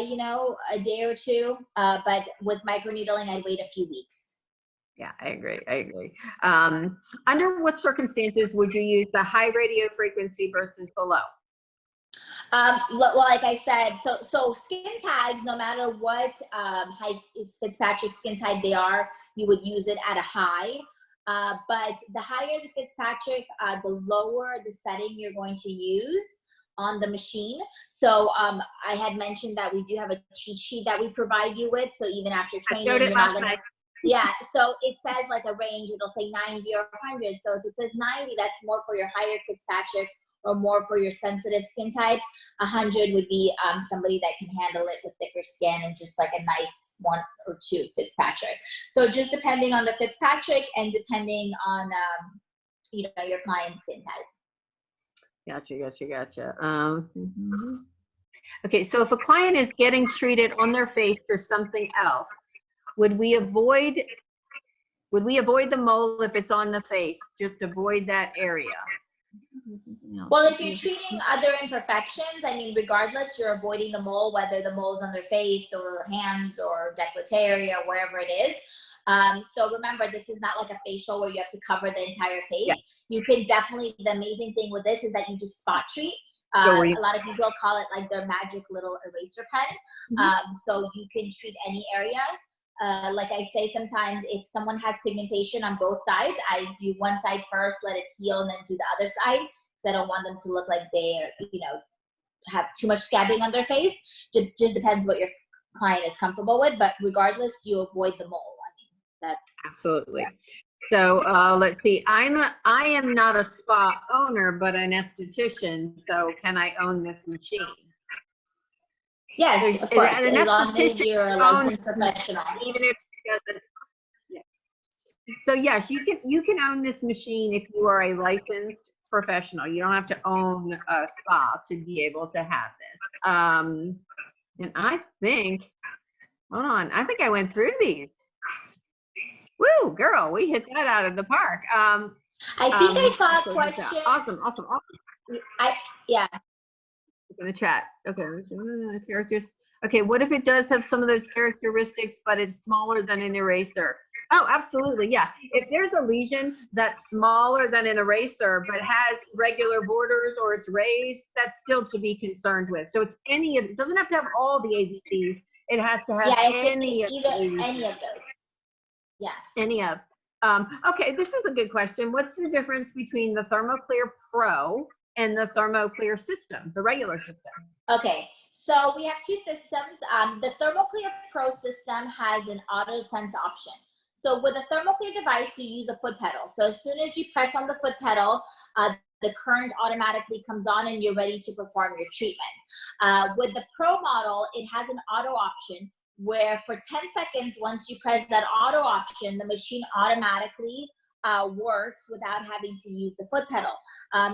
you know, a day or two, but with microneedling, I'd wait a few weeks. Yeah, I agree. Under what circumstances would you use the high radio frequency versus the low? Well, like I said, so skin tags, no matter what Fitzpatrick skin type they are, you would use it at a high. But the higher the Fitzpatrick, the lower the setting you're going to use on the machine. So I had mentioned that we do have a cheat sheet that we provide you with. So even after training, you're not gonna, yeah. So it says like a range. It'll say 90 or 100. So if it says 90, that's more for your higher Fitzpatrick or more for your sensitive skin types. 100 would be somebody that can handle it with thicker skin and just like a nice 1 or 2 Fitzpatrick. So just depending on the Fitzpatrick and depending on you know, your client's skin type. Gotcha. Okay, so if a client is getting treated on their face for something else, would we avoid the mole if it's on the face? Just avoid that area. Well, if you're treating other imperfections, I mean, regardless, you're avoiding the mole, whether the mole's on their face or hands or décolleté area or wherever it is. So remember, this is not like a facial where you have to cover the entire face. Yeah. You can definitely, the amazing thing with this is that you just spot treat. A lot of people call it like their magic little eraser pen. So you can treat any area. Like I say, sometimes if someone has pigmentation on both sides, I do one side first, let it heal, and then do the other side. Because I don't want them to look like they're, have too much scabbing on their face. Just depends what your client is comfortable with. But regardless, you avoid the mole. I mean, that's absolutely. Yeah. So let's see. I am not a spa owner, but an esthetician. So can I own this machine? Yes, of course. An as long as you're a licensed professional. Even if she doesn't. Yes. So yes, you can own this machine if you are a licensed professional. You don't have to own a spa to be able to have this. And I think, hold on, I think I went through these. Woo, girl, we hit that out of the park. I think I saw a question. Awesome. Yeah. In the chat. Okay, characters. Okay, what if it does have some of those characteristics, but it's smaller than an eraser? Oh, absolutely, yeah. If there's a lesion that's smaller than an eraser, but has regular borders or it's raised, that's still to be concerned with. So it's it doesn't have to have all the ABCs. It has to have any of those. Yeah. Any of. Okay, this is a good question. What's the difference between the ThermoClear Pro and the ThermoClear system, the regular system? Okay, so we have two systems. The ThermoClear Pro system has an auto sense option. So with a ThermoClear device, you use a foot pedal. So as soon as you press on the foot pedal, the current automatically comes on and you're ready to perform your treatment. With the Pro model, it has an auto option where for 10 seconds, once you press that auto option, the machine automatically works without having to use the foot pedal.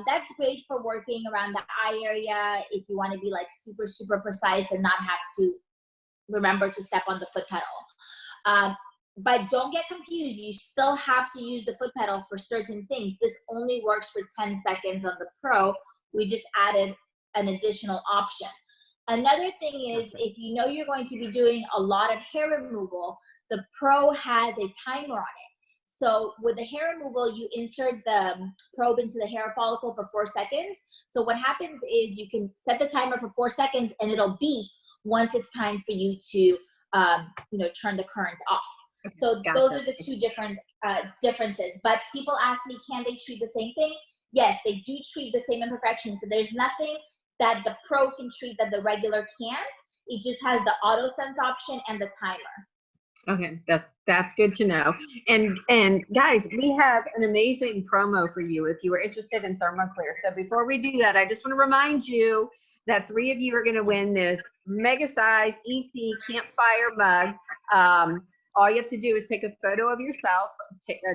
That's great for working around the eye area if you want to be like super, super precise and not have to remember to step on the foot pedal. But don't get confused. You still have to use the foot pedal for certain things. This only works for 10 seconds on the Pro. We just added an additional option. Another thing is, if you know you're going to be doing a lot of hair removal, the Pro has a timer on it. So with the hair removal, you insert the probe into the hair follicle for 4 seconds. So what happens is you can set the timer for 4 seconds and it'll beep once it's time for you to, turn the current off. So those are the two different differences. But people ask me, can they treat the same thing? Yes, they do treat the same imperfections. So there's nothing that the Pro can treat that the regular can't. It just has the auto sense option and the timer. Okay, that's good to know. And guys, we have an amazing promo for you if you are interested in ThermoClear. So before we do that, I just want to remind you that 3 of you are going to win this mega size EC campfire mug. All you have to do is take a photo of yourself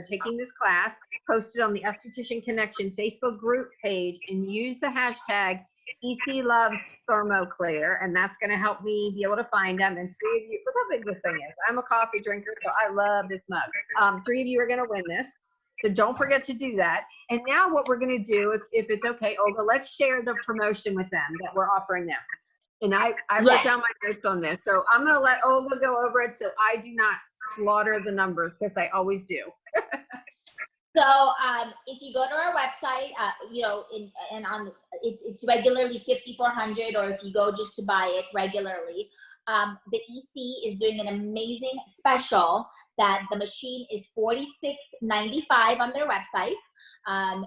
taking this class, post it on the Esthetician Connection Facebook group page, and use the hashtag EC loves ThermoClear, and that's going to help me be able to find them. And 3 of you, look how big this thing is. I'm a coffee drinker, so I love this mug. 3 of you are going to win this, so don't forget to do that. And now what we're going to do, if it's okay, Olga, let's share the promotion with them that we're offering them. And I wrote down my notes on this, so I'm going to let Olga go over it so I do not slaughter the numbers, because I always do. So if you go to our website, it's regularly $5,400, or if you go just to buy it regularly, the EC is doing an amazing special that the machine is $46.95 on their website, and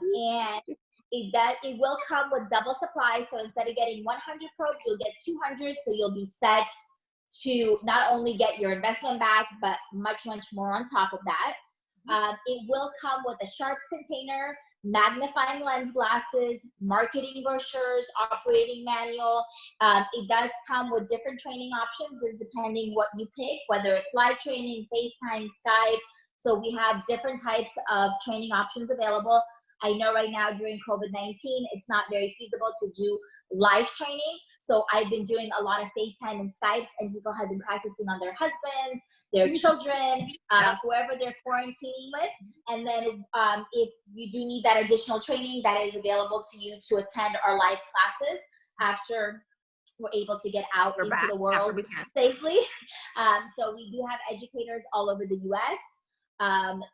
it will come with double supply. So instead of getting 100 probes, you'll get 200. So you'll be set to not only get your investment back, but much, much more on top of that. It will come with a sharps container, magnifying lens glasses, marketing brochures, operating manual. It does come with different training options, depending what you pick, whether it's live training, FaceTime, Skype. So we have different types of training options available. I know right now during COVID-19, it's not very feasible to do live training. So I've been doing a lot of FaceTime and Skypes, and people have been practicing on their husbands, their children, whoever they're quarantining with. And then if you do need that additional training, that is available to you to attend our live classes after we're able to get out into the world safely. So we do have educators all over the US.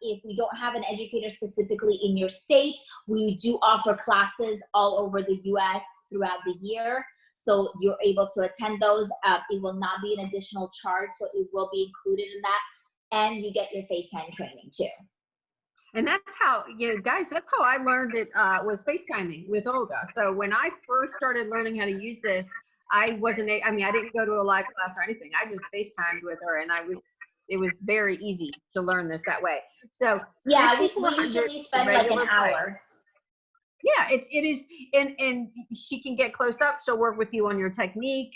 If we don't have an educator specifically in your state, we do offer classes all over the US throughout the year. So you're able to attend those. It will not be an additional charge, so it will be included in that. and you get your FaceTime training too. And that's how, guys, that's how I learned it, was FaceTiming with Olga. So when I first started learning how to use this, I didn't go to a live class or anything. I just FaceTimed with her, and it was very easy to learn this that way. So yeah, we usually spend like an hour. Yeah, it is, and she can get close up. She'll work with you on your technique.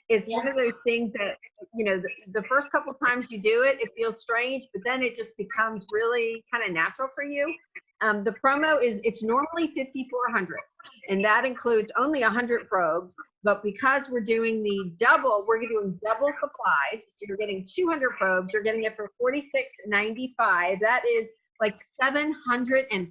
It's one of those things that, the first couple times you do it, it feels strange, but then it just becomes really kind of natural for you. The promo it's normally $5,400, and that includes only 100 probes. But because we're doing we're doing double supplies, so you're getting 200 probes. You're getting it for $46.95. That is like $705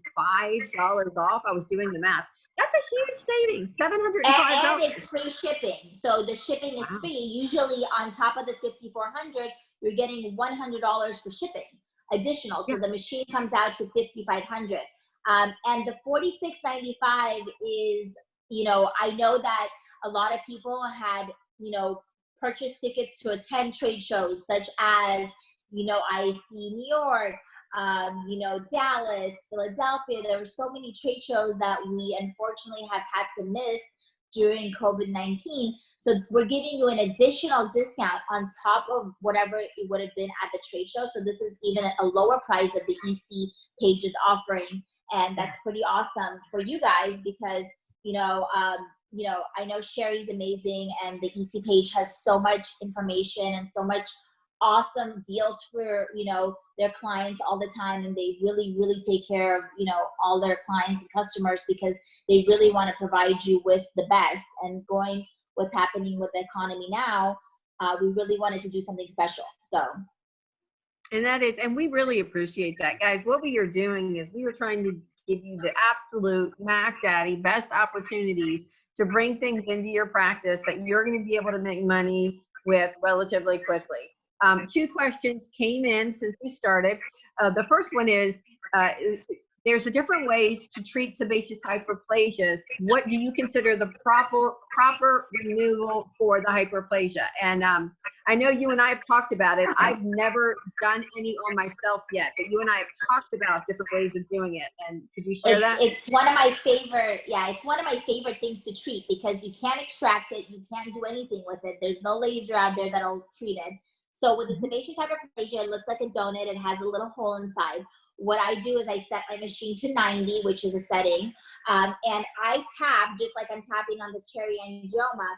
off. I was doing the math. That's a huge savings, $705. And it's free shipping. So the shipping is free. Usually on top of the $5,400, you're getting $100 for shipping additional. So the machine comes out to $5,500. And the $46.95 is, I know that a lot of people had, purchased tickets to attend trade shows such as, IC New York, Dallas, Philadelphia. There were so many trade shows that we unfortunately have had to miss during COVID-19. So we're giving you an additional discount on top of whatever it would have been at the trade show. So this is even a lower price that the EC page is offering. And that's pretty awesome for you guys because, I know Sheri's amazing, and the EC page has so much information and so much awesome deals for, their clients all the time. And they really, really take care of, all their clients and customers because they really want to provide you with the best. And going what's happening with the economy now, we really wanted to do something special. So. And we really appreciate that, guys. What we are doing is we are trying to give you the absolute Mac Daddy best opportunities to bring things into your practice that you're going to be able to make money with relatively quickly. 2 questions came in since we started. The first one is, there's different ways to treat sebaceous hyperplasias. What do you consider the proper removal for the hyperplasia? And I know you and I have talked about it. I've never done any on myself yet, but you and I have talked about different ways of doing it. And could you share that? It's one of my favorite, it's one of my favorite things to treat because you can't extract it. You can't do anything with it. There's no laser out there that'll treat it. So with the sebaceous hyperplasia, it looks like a donut. It has a little hole inside. What I do is I set my machine to 90, which is a setting, and I tap just like I'm tapping on the cherry angioma.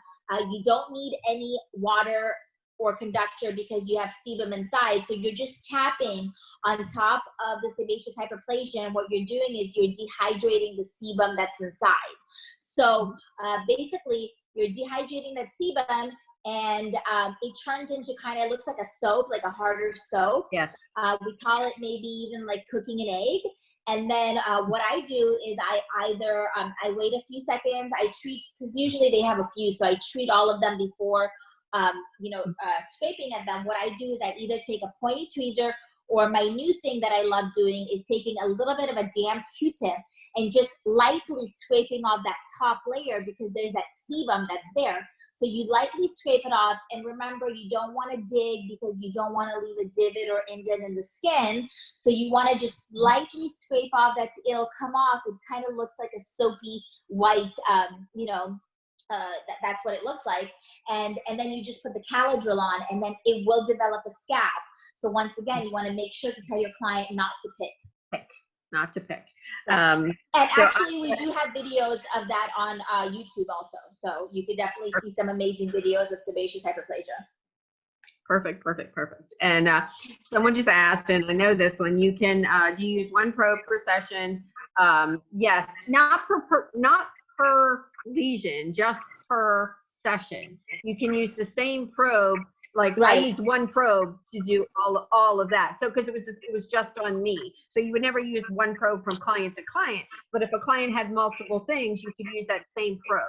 You don't need any water or conductor because you have sebum inside. So you're just tapping on top of the sebaceous hyperplasia, and what you're doing is you're dehydrating the sebum that's inside. So basically, you're dehydrating that sebum, and it turns into looks like a soap, like a harder soap. Yeah. We call it maybe even like cooking an egg. And then what I do is I either, I wait a few seconds, I treat, because usually they have a few, so I treat all of them before, scraping at them. What I do is I either take a pointy tweezer, or my new thing that I love doing is taking a little bit of a damp Q-tip and just lightly scraping off that top layer because there's that sebum that's there. So you lightly scrape it off, and remember, you don't want to dig because you don't want to leave a divot or indent in the skin. So you want to just lightly scrape off that. It'll come off. It kind of looks like a soapy white, that's what it looks like. And then you just put the Caladryl on, and then it will develop a scab. So once again, you want to make sure to tell your client not to pick. Not to pick. And actually, we do have videos of that on YouTube also. So you could definitely see some amazing videos of sebaceous hyperplasia. Perfect. And someone just asked, and I know this one, you can, do you use 1 probe per session? Yes, not per lesion, just per session. You can use the same probe. Like I used 1 probe to do all of that. So because it was just on me. So you would never use 1 probe from client to client. But if a client had multiple things, you could use that same probe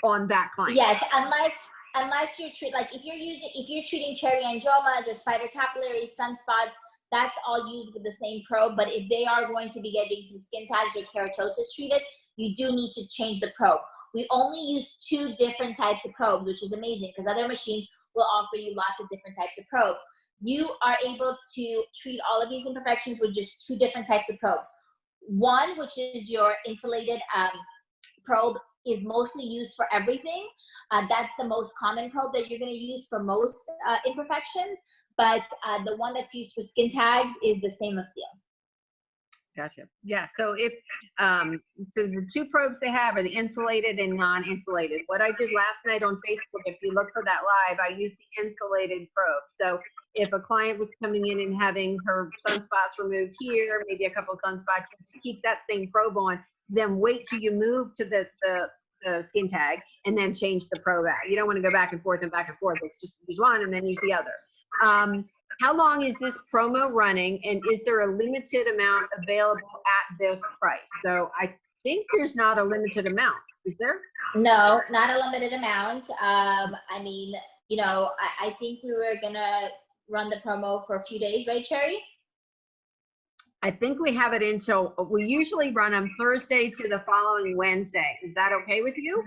on that client. Yes, unless you're if you're treating cherry angiomas or spider capillaries, sunspots, that's all used with the same probe. But if they are going to be getting some skin tags or keratosis treated, you do need to change the probe. We only use 2 different types of probes, which is amazing because other machines will offer you lots of different types of probes. you are able to treat all of these imperfections with just 2 different types of probes. One, which is your insulated probe, is mostly used for everything. That's the most common probe that you're going to use for most imperfections. But the one that's used for skin tags is the stainless steel. Gotcha. Yeah. So if so the 2 probes they have are the insulated and non-insulated. What I did last night on Facebook, if you look for that live, I used the insulated probe. So if a client was coming in and having her sunspots removed here, maybe a couple of sunspots, you just keep that same probe on, then wait till you move to the skin tag and then change the probe out. You don't want to go back and forth and back and forth. It's just use one and then use the other. How long is this promo running, and is there a limited amount available at this price? So I think there's not a limited amount, is there? No, not a limited amount. I mean, you know, I think we were gonna run the promo for a few days, right, Sheri? I think we have it until, we usually run them Thursday to the following Wednesday. Is that okay with you?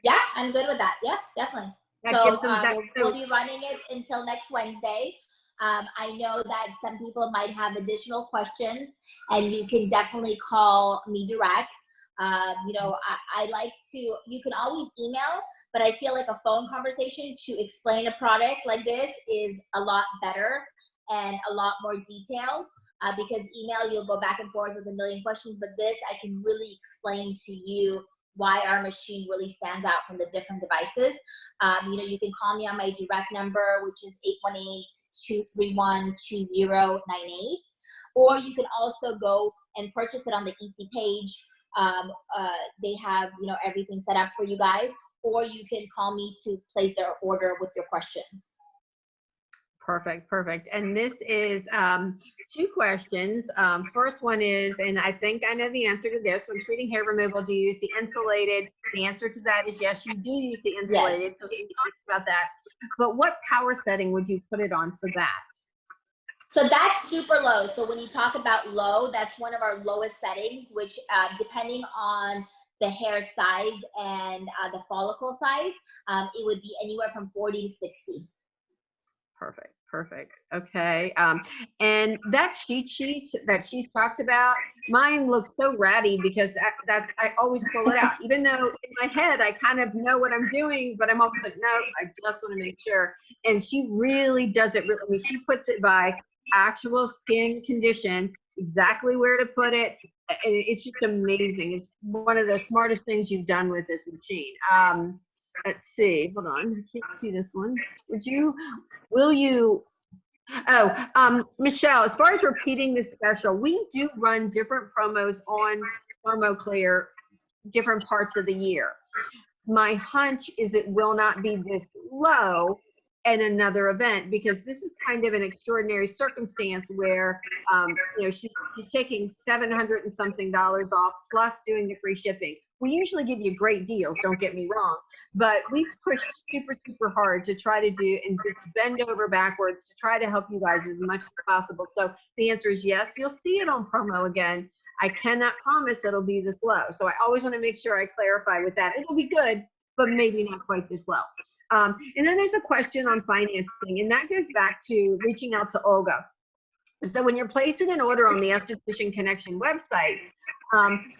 Yeah, I'm good with that. Yeah, definitely. That gives them We'll be running it until next Wednesday. I know that some people might have additional questions, and you can definitely call me direct. You know, I like to, you can always email, but I feel like a phone conversation to explain a product like this is a lot better and a lot more detailed, because email, you'll go back and forth with a million questions, but this, I can really explain to you why our machine really stands out from the different devices. You know, you can call me on my direct number, which is 818-231-2098, or you can also go and purchase it on the EC page. They have, you know, everything set up for you guys, or you can call me to place their order with your questions. Perfect, perfect. And this is 2 questions. First one is, and I think I know the answer to this, when treating hair removal, do you use the insulated? The answer to that is yes, you do use the insulated. Yes. So we talked about that. But what power setting would you put it on for that? So that's super low. So when you talk about low, that's one of our lowest settings, which depending on the hair size and the follicle size, it would be anywhere from 40 to 60. Perfect, perfect. Okay. And that cheat sheet that she's talked about, mine looks so ratty because I always pull it out. Even though in my head, I kind of know what I'm doing, but I'm always like, no, I just want to make sure. And she really does it. I mean, she puts it by actual skin condition, exactly where to put it. It's just amazing. It's one of the smartest things you've done with this machine. Let's see, hold on, I can't see this one. Will you, Michelle, as far as repeating the special, we do run different promos on ThermoClear different parts of the year. My hunch is it will not be this low at another event, because this is kind of an extraordinary circumstance where you know, she's taking $700 and something off plus doing the free shipping. We usually give you great deals, don't get me wrong, but we've pushed super hard to try to do and just bend over backwards to try to help you guys as much as possible. So the answer is yes, you'll see it on promo again. I cannot promise it'll be this low. So I always want to make sure I clarify with that. It'll be good, but maybe not quite this low. And then there's a question on financing, and that goes back to reaching out to Olga. So when you're placing an order on the Esthetician Connection website,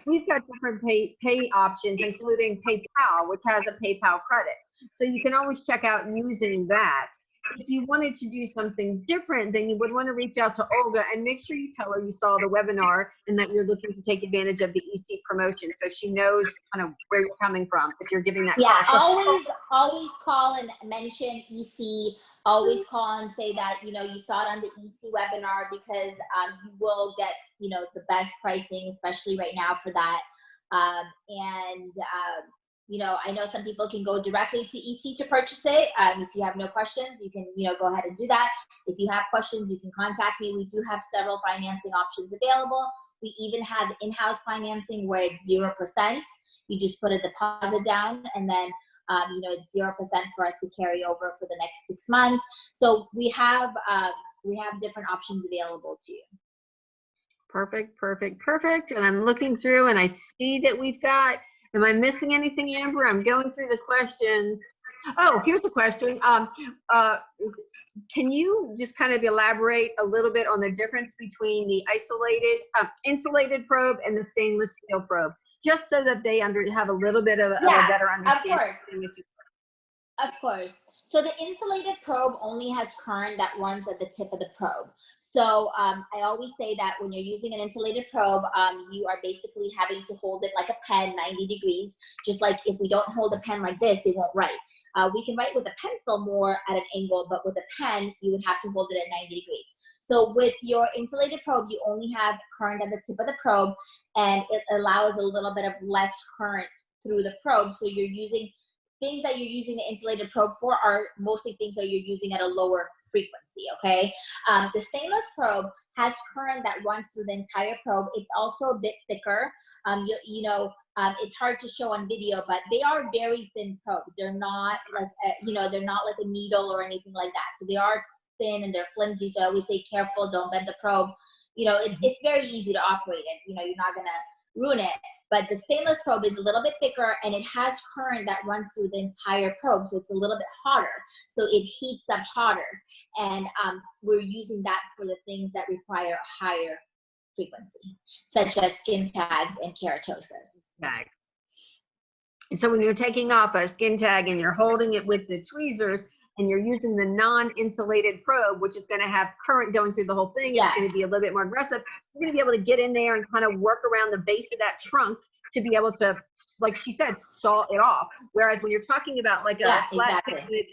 we've got different pay options, including PayPal, which has a PayPal credit. So you can always check out using that. If you wanted to do something different, then you would want to reach out to Olga and make sure you tell her you saw the webinar and that you're looking to take advantage of the EC promotion, so she knows kind of where you're coming from if you're giving that. Yeah, always call and mention EC. Always call and say that, you know, you saw it on the EC webinar, because you will get, you know, the best pricing, especially right now for that. You know, I know some people can go directly to EC to purchase it. If you have no questions, you can, you know, go ahead and do that. If you have questions, you can contact me. We do have several financing options available. We even have in-house financing where it's 0%. You just put a deposit down, and then you know, it's 0% for us to carry over for the next 6 months. So we have different options available to you. Perfect, perfect, perfect. And I'm looking through and I see that we've got, am I missing anything, Amber? I'm going through the questions. Oh, here's a question. Can you just kind of elaborate a little bit on the difference between the insulated probe and the stainless steel probe, just so that they have a little bit of a better understanding? Of course. Of course. So the insulated probe only has current that runs at the tip of the probe. So I always say that when you're using an insulated probe, you are basically having to hold it like a pen, 90 degrees. Just like if we don't hold a pen like this, it won't write. We can write with a pencil more at an angle, but with a pen, you would have to hold it at 90 degrees. So with your insulated probe, you only have current at the tip of the probe, and it allows a little bit of less current through the probe. So you're using things that you're using the insulated probe for are mostly things that you're using at a lower frequency, okay? The stainless probe has current that runs through the entire probe. It's also a bit thicker. It's hard to show on video, but they are very thin probes. They're not like, they're not like a needle or anything like that. So they are thin and they're flimsy. So I always say careful, don't bend the probe. It's very easy to operate it. You're not gonna ruin it. But the stainless probe is a little bit thicker and it has current that runs through the entire probe. So it's a little bit hotter. So it heats up hotter. And we're using that for the things that require a higher frequency, such as skin tags and keratosis. Tag. So when you're taking off a skin tag and you're holding it with the tweezers and you're using the non-insulated probe, which is going to have current going through the whole thing, it's going to be a little bit more aggressive. You're going to be able to get in there and kind of work around the base of that trunk to be able to, like she said, saw it off. Whereas when you're talking about like a flat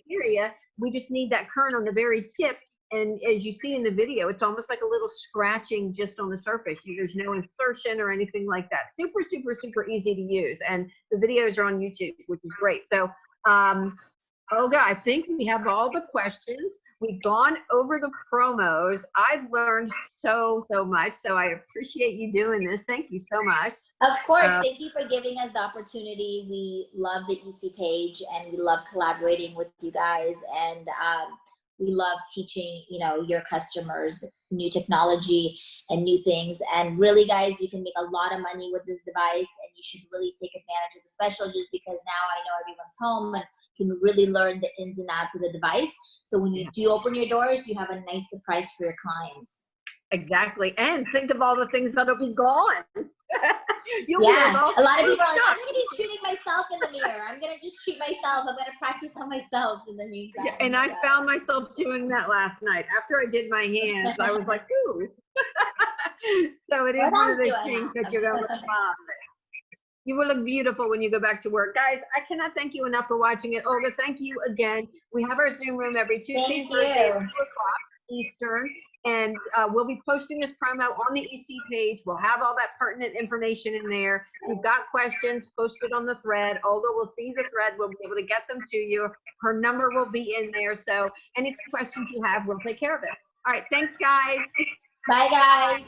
area, we just need that current on the very tip. And as you see in the video, it's almost like a little scratching just on the surface. There's no insertion or anything like that. Super, super, super easy to use. And the videos are on YouTube, which is great. So, Olga, I think we have all the questions. We've gone over the promos. I've learned so much. So I appreciate you doing this. Thank you so much. Of course. Thank you for giving us the opportunity. We love the EC page and we love collaborating with you guys. And we love teaching, your customers new technology and new things. And really, guys, you can make a lot of money with this device and you should really take advantage of the special just because now I know everyone's home and can really learn the ins and outs of the device. So when you do open your doors, you have a nice surprise for your clients. Exactly. And think of all the things that'll be gone. A lot of people are like, I'm going to be treating myself in the mirror. I'm going to just treat myself. I'm going to practice on myself in the meantime. Yeah, and I found myself doing that last night. After I did my hands, I was like, ooh. So it is one of those things that you're going to love. You will look beautiful when you go back to work. Guys, I cannot thank you enough for watching it. Olga, thank you again. We have our Zoom room every Tuesday and Thursday at 2 o'clock Eastern. And we'll be posting this promo on the EC page. We'll have all that pertinent information in there. If you've got questions, post it on the thread. Olga will see the thread. We'll be able to get them to you. Her number will be in there. So any questions you have, we'll take care of it. All right. Thanks, guys. Bye, guys.